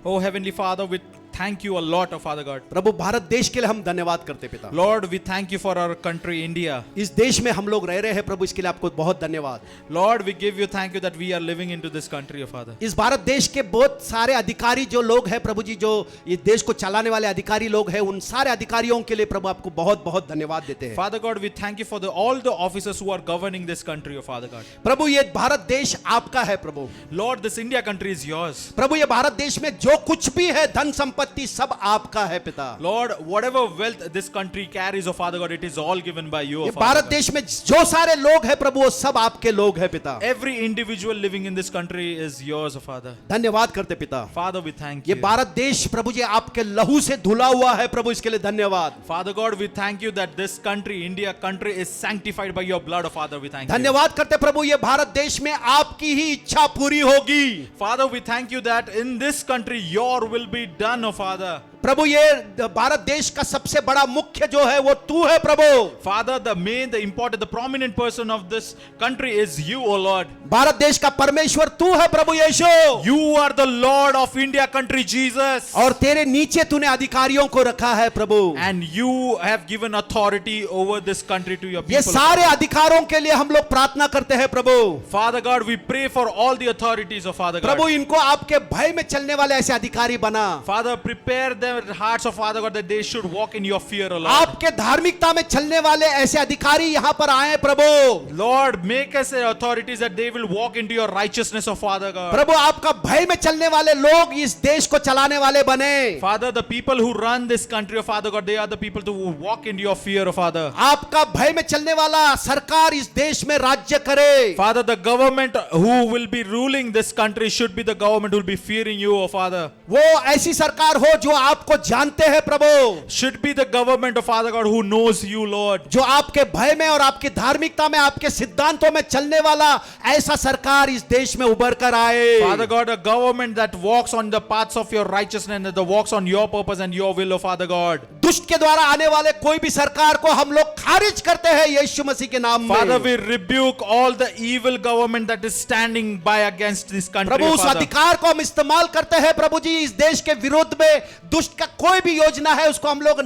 Oh Heavenly Father, we thank you a lot, oh Father God. प्रभु भारत देश के लिए हम धन्यवाद करते पिता। Lord, we thank you for our country, India. इस देश में हम लोग रह रहे हैं प्रभु, इसके लिए आपको बहुत धन्यवाद। Lord, we give you thank you that we are living into this country, oh Father. इस भारत देश के बहुत सारे अधिकारी जो लोग हैं प्रभु जी, जो ये देश को चलाने वाले अधिकारी लोग हैं, उन सारे अधिकारियों के लिए प्रभु आपको बहुत बहुत धन्यवाद देते हैं। Father God, we thank you for all the officers who are governing this country, oh Father God. प्रभु ये भारत देश आपका है प्रभु। Lord, this India country is yours. प्रभु ये भारत देश में जो कुछ भी है, धन संपत्ति सब आपका है पिता। Lord, whatever wealth this country carries, oh Father God, it is all given by you, ये oh Father भारत God. देश में जो सारे लोग हैं प्रभु, वो सब आपके लोग हैं पिता। Every individual living in this country is yours, oh Father. धन्यवाद करते पिता। Father, we thank ये you. भारत देश प्रभु जी आपके लहू से धुला हुआ है प्रभु, इसके लिए धन्यवाद। Father God, we thank you that this country, India country, is sanctified by your blood, oh Father. We thank you. धन्यवाद करते प्रभु, ये भारत देश में आपकी ही इच्छा पूरी होगी। Father, we thank you that in this country your will be done, oh Father. प्रभु ये भारत देश का सबसे बड़ा मुख्य जो है वो तू है प्रभु। Father, the main, the important, the prominent person of this country is you, O Lord. Bharat देश का परमेश्वर तू है प्रभु यीशु। You are the Lord of India country, Jesus. और तेरे नीचे तूने अधिकारियों को रखा है प्रभु। And you have given authority over this country to your ये people. सारे अधिकारों के लिए हम लोग प्रार्थना करते हैं प्रभु। Father God, we pray for all the authorities of Father God. प्रभु इनको आपके भय में चलने वाले ऐसे अधिकारी बना। Father, prepare their hearts of Father God that they should walk in your fear, O Lord. आपके धार्मिकता में चलने वाले ऐसे अधिकारी यहाँ पर आए प्रभु। Lord, make us authorities that they will walk into your righteousness, of Father God. प्रभु आपका भय में चलने वाले लोग इस देश को चलाने वाले बने। Father, the people who run this country, of Father God, they are the people who walk into your fear, of Father. आपका भय में चलने वाला सरकार इस देश में राज्य करे। Father, the government who will be ruling this country should be the government who will be fearing you, O Father. वो ऐसी सरकार हो जो आपको जानते हैं प्रभु। Should be the government of Father God who knows you, Lord. जो आपके भय में और आपकी धार्मिकता में आपके सिद्धांतों में चलने वाला ऐसा सरकार इस देश में उभर कर आए। Father God, a government that walks on the paths of your righteousness and that walks on your purpose and your will, O Father God. दुष्ट के द्वारा आने वाले कोई भी सरकार को हम लोग खारिज करते हैं यीशु मसीह के नाम Father, में। we rebuke all the evil government that is standing by against this country, Prabhu O उस Father. अधिकार को हम इस्तेमाल करते हैं प्रभु जी। इस देश के विरोध में दुष्ट का कोई भी योजना है उसको हम लोग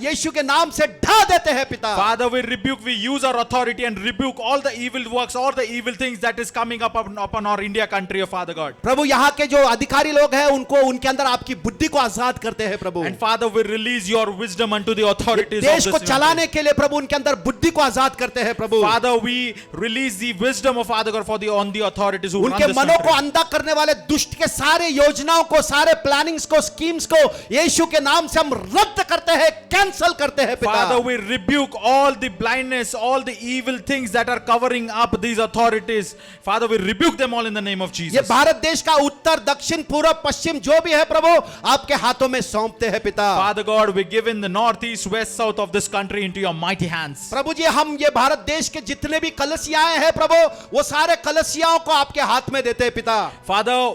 यीशु के नाम से ढा देते हैं पिता। Father, we rebuke, we use our authority and rebuke all the evil works, all the evil things that is coming upon our India country, O Father God. प्रभु यहाँ के जो अधिकारी लोग हैं उनको उनके अंदर आपकी बुद्धि को आजाद करते हैं प्रभु। And Father, we release your wisdom unto the authorities of देश this को country. चलाने के लिए प्रभु उनके अंदर बुद्धि को आजाद करते हैं प्रभु। Father, we release the wisdom of Father God on the authorities who run उनके this मनों को country. अंधा करने वाले दुष्ट के सारे योजनाओं को, सारे प्लानिंग्स को, स्कीम्स को यीशु के नाम से हम रद्द करते हैं, कैंसल करते हैं पिता। Father, we rebuke all the blindness, all the evil things that are covering up these authorities. Father, we rebuke them all in the name of ये Jesus. भारत देश का उत्तर, दक्षिण, पूर्व, पश्चिम जो भी है प्रभु आपके हाथों में सौंपते हैं पिता। Father God, we give in the north, east, west, south of this country into your mighty hands. प्रभु जी हम ये भारत देश के जितने भी कलसियाएं हैं प्रभु वो सारे कलसियाओं को आपके हाथ में देते हैं पिता। Father,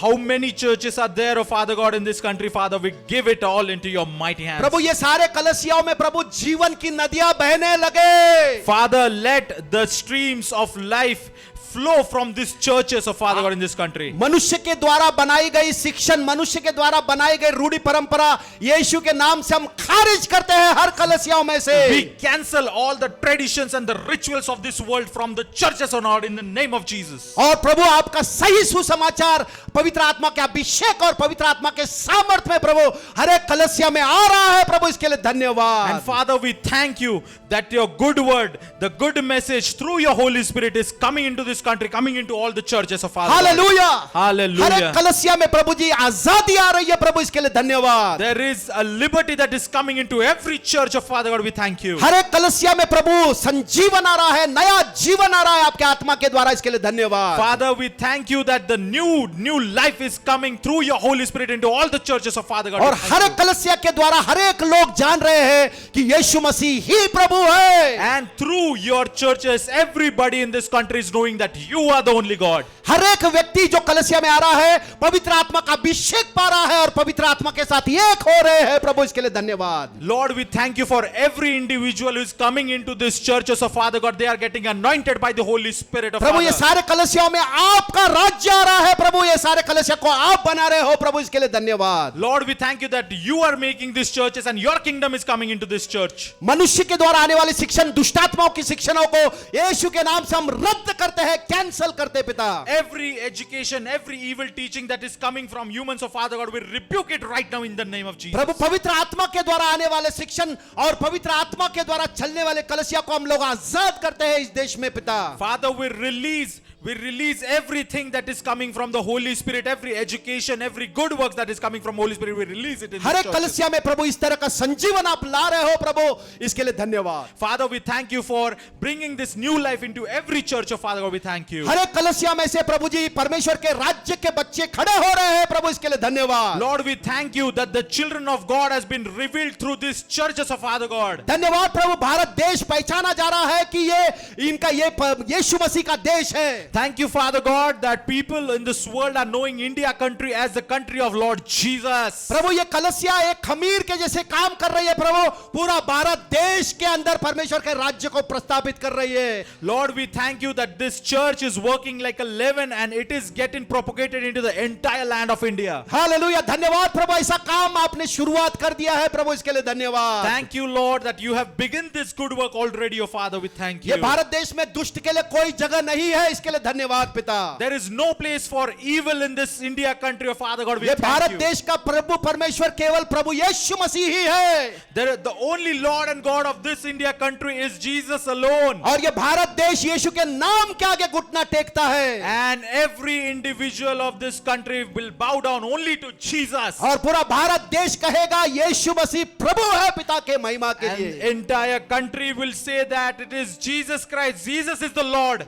how many churches are there, oh Father God, in this country? Father, we give it all into your mighty hands. प्रभु ये सारे कलसियाओं में प्रभु जीवन की नदियां बहने लगे। Father, let the streams of life flow from these churches, oh Father God, in this country. मनुष्य के द्वारा बनाई गई शिक्षण, मनुष्य के द्वारा बनाई गई रूढ़ी परंपरा यीशु के नाम से हम खारिज करते हैं हर कलसियाओं में से। We cancel all the traditions and the rituals of this world from the churches, oh Lord, in the name of Jesus. और प्रभु आपका सही सुसमाचार पवित्र आत्मा के अभिषेक और पवित्र आत्मा के सामर्थ्य में प्रभु हर एक कलसिया में आ रहा है प्रभु, इसके लिए धन्यवाद। And Father, we thank you that your good word, the good message through your Holy Spirit is coming into this country, coming into all the churches of Father God. Hallelujah, Hallelujah. हर एक कलसिया में प्रभु जी आजादी आ रही है प्रभु, इसके लिए धन्यवाद। There is a liberty that is coming into every church of Father God. We thank you. हर एक कलसिया में प्रभु संजीवन आ रहा है, नया जीवन आ रहा है आपके आत्मा के द्वारा, इसके लिए धन्यवाद। Father, we thank you that the new life is coming through your Holy Spirit into all the churches of Father God. और We thank हर you. एक कलसिया के द्वारा हर एक लोग जान रहे हैं कि यीशु मसीह ही प्रभु है। And through your churches, everybody in this country is knowing that you are the only God. हर एक व्यक्ति जो कलसिया में आ रहा है पवित्र आत्मा का अभिषेक पा रहा है और पवित्र आत्मा के साथ एक हो रहे हैं प्रभु, इसके लिए धन्यवाद। Lord, we thank you for every individual who is coming into this churches of Father God. They are getting anointed by the Holy Spirit of प्रभु ये Father. सारे कलसियाओं में आपका राज्य आ रहा है प्रभु, ये सारे कलसिया को आप बना रहे हो प्रभु, इसके लिए धन्यवाद। Lord, we thank you that you are making these churches and your kingdom is coming into this church. मनुष्य के द्वारा आने वाली शिक्षण, दुष्टात्माओं की शिक्षणों को यीशु के नाम से हम रद्द करते हैं, कैंसल करते हैं पिता। Every education, every evil teaching that is coming from humans of Father God, we rebuke it right now in the name of Jesus. प्रभु पवित्र आत्मा के द्वारा आने वाले शिक्षण और पवित्र आत्मा के द्वारा चलने वाले कलसिया को हम लोग आजाद करते हैं इस देश में पिता। Father, we release everything that is coming from the Holy Spirit, every education, every good works that is coming from Holy Spirit, we release it in her this एक church. कलसिया में प्रभु इस तरह का संजीवन आप ला रहे हो प्रभु, इसके लिए धन्यवाद। Father, we thank you for bringing this new life into every church of Father God. We thank you. हर एक कलसिया में से प्रभु जी परमेश्वर के राज्य के बच्चे खड़े हो रहे हैं प्रभु, इसके लिए धन्यवाद। Lord, we thank you that the children of God has been revealed through these churches of Father God. धन्यवाद प्रभु, भारत देश पहचाना जा रहा है कि ये इनका ये यीशु मसीह का देश है। Thank you, Father God, that people in this world are knowing India country as the country of Lord Jesus. प्रभु ये कलसिया एक खमीर के जैसे काम कर रही है प्रभु, पूरा भारत देश के अंदर परमेश्वर के राज्य को प्रस्तावित कर रही है। Lord, we thank you that this church is working like a leaven and it is getting propagated into the entire land of India. Hallelujah, धन्यवाद प्रभु, ऐसा काम आपने शुरुआत कर दिया है प्रभु, इसके लिए धन्यवाद। Thank you, Lord, that you have begun this good work already, oh Father. We thank ये you. भारत देश में दुष्ट के लिए कोई जगह नहीं है, इसके लिए धन्यवाद पिता। There is no place for evil in this India country, oh Father God. We ये thank भारत you. देश का प्रभु परमेश्वर केवल प्रभु यीशु मसीह ही है। The only Lord and God of this India country is Jesus alone. और ये भारत देश यीशु के नाम के आगे घुटना टेकता है। And every individual of this country will bow down only to Jesus. और पूरा भारत देश कहेगा यीशु मसीह प्रभु है पिता के महिमा के And लिए। entire country will say that it is Jesus Christ. Jesus is the Lord.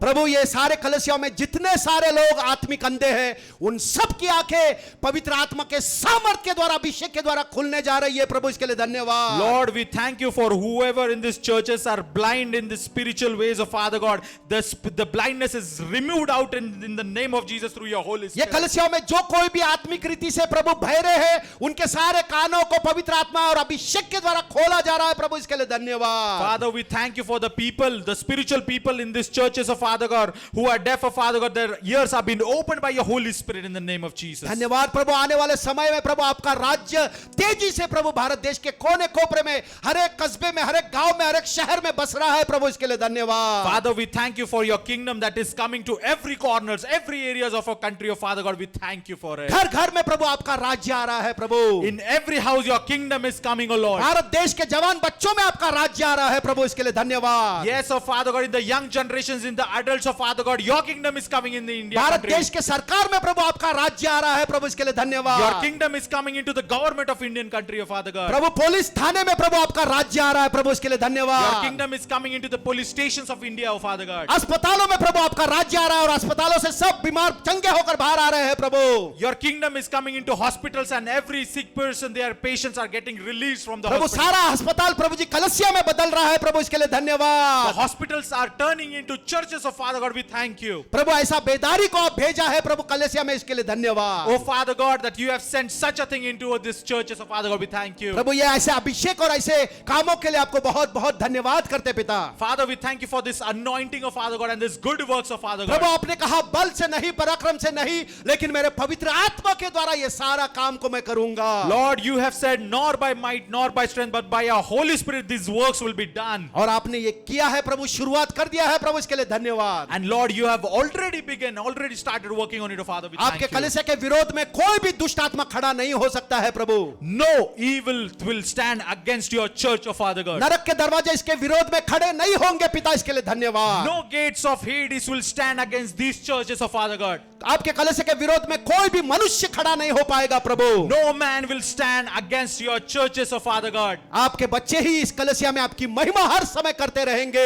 प्रभु ये सारे कलसियों में जितने सारे लोग आत्मिक अंधे हैं, उन सब की आंखें पवित्र आत्मा के सामर्थ के द्वारा, अभिषेक के द्वारा खुलने जा रही है प्रभु, इसके लिए धन्यवाद। Lord, we thank you for whoever in these churches are blind in the spiritual ways of Father God. The blindness is removed out in the name of Jesus through your Holy ये Spirit. कलसियों में जो कोई भी आत्मिक रीति से प्रभु बहरे हैं, उनके सारे कानों को पवित्र आत्मा और अभिषेक के द्वारा खोला जा रहा है प्रभु, इसके लिए धन्यवाद। Father, we thank you for the people, the spiritual people in these churches of Father God, who are deaf of Father God. Their ears have been opened by your Holy Spirit in the name of Jesus. धन्यवाद प्रभु, आने वाले समय में प्रभु आपका राज्य तेजी से प्रभु भारत देश के कोने कोपरे में, हर एक कस्बे में, हर एक गांव में, हर एक शहर में बस रहा है प्रभु, इसके लिए धन्यवाद। Father, we thank you for your kingdom that is coming to every corners, every areas of our country, of Father God. We thank you for it. घर घर में प्रभु आपका राज्य आ रहा है प्रभु। In every house, your kingdom is coming, O Lord. Bharat देश के जवान बच्चों में आपका राज्य आ रहा है प्रभु, इसके लिए धन्यवाद। Yes, oh Father God, in the young generations, in the adults of Father God, your kingdom is coming in the India Bharat country. देश के सरकार में प्रभु आपका राज्य आ रहा है प्रभु, इसके लिए धन्यवाद। Your kingdom is coming into the government of Indian country, oh Father God. Prabhu police थाने में प्रभु आपका राज्य आ रहा है प्रभु, इसके लिए Your धन्यवाद। kingdom is coming into the police stations of India, oh Father God. अस्पतालों में प्रभु आपका राज्य आ रहा है और अस्पतालों से सब बीमार चंगे होकर बाहर आ रहे हैं प्रभु। Your kingdom is coming into hospitals and every sick person, their patients are getting released from the Prabhu hospital. सारा अस्पताल प्रभु जी कलसिया में बदल रहा है प्रभु, इसके लिए The धन्यवाद। hospitals are turning into churches, oh Father God. We thank you. प्रभु ऐसा बेदारी को आप भेजा है प्रभु कलसिया में, इसके लिए धन्यवाद। Oh Father God, that you have sent such a thing into this churches, oh Father God. We thank you. प्रभु ये ऐसे अभिषेक और ऐसे कामों के लिए आपको बहुत बहुत धन्यवाद करते पिता। Father, we thank you for this anointing of Father God and this good works of Father Prabhu God. आपने कहा बल से नहीं, पराक्रम से नहीं, लेकिन मेरे पवित्र आत्मा के द्वारा ये सारा काम को मैं करूंगा। Lord, you have said, nor by might, nor by strength, but by your Holy Spirit, these works will be done. और आपने ये किया है प्रभु, शुरुआत कर दिया है प्रभु, इसके लिए धन्यवाद। And Lord, you have already begun, already started working on it, oh Father. We आपके thank you. कलीसिया के विरोध में कोई भी दुष्ट आत्मा खड़ा नहीं हो सकता है प्रभु। No evil will stand against your church, oh Father God. नरक के दरवाजे इसके विरोध में खड़े नहीं होंगे पिता, इसके लिए धन्यवाद। No gates of Hades will stand against these churches, oh Father God. आपके कलीसिया के विरोध में कोई भी मनुष्य खड़ा नहीं हो पाएगा प्रभु। No man will stand against your churches, oh Father God. आपके बच्चे ही इस कलीसिया में आपकी महिमा हर समय करते रहेंगे।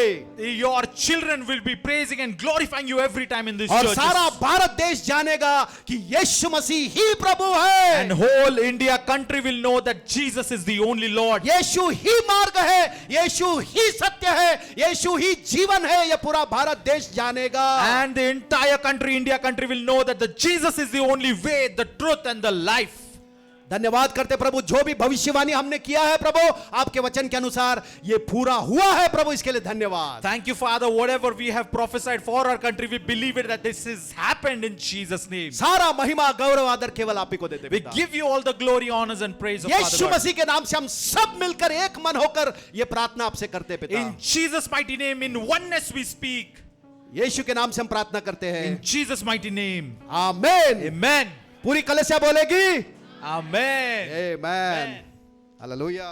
Your children will be praising and glorifying you every time in these और churches. सारा भारत देश जानेगा कि यीशु मसीह ही प्रभु है। And whole India country will know that Jesus is the only Lord. यीशु ही मार्ग है, यीशु ही सत्य है, यीशु ही जीवन है, ये पूरा भारत देश जानेगा। And the entire country, India country, will know that the Jesus is the only way, the truth, and the life. धन्यवाद करते प्रभु, जो भी भविष्यवाणी हमने किया है प्रभु आपके वचन के अनुसार ये पूरा हुआ है प्रभु, इसके लिए धन्यवाद। Thank you, Father. Whatever we have prophesied for our country, we believe it that this has happened in Jesus' name. सारा महिमा गौरव आदर केवल आप ही को देते We पिता। give you all the glory, honors, and praise of Father Yeshu God. मसीह के नाम से हम सब मिलकर एक मन होकर ये प्रार्थना आपसे करते पिता। In Jesus' mighty name, in oneness we speak. यीशु के नाम से हम प्रार्थना करते हैं। In Jesus' mighty name. आमीन। Amen. पूरी कलीसिया बोलेगी Amen. आमीन। हालेलुया।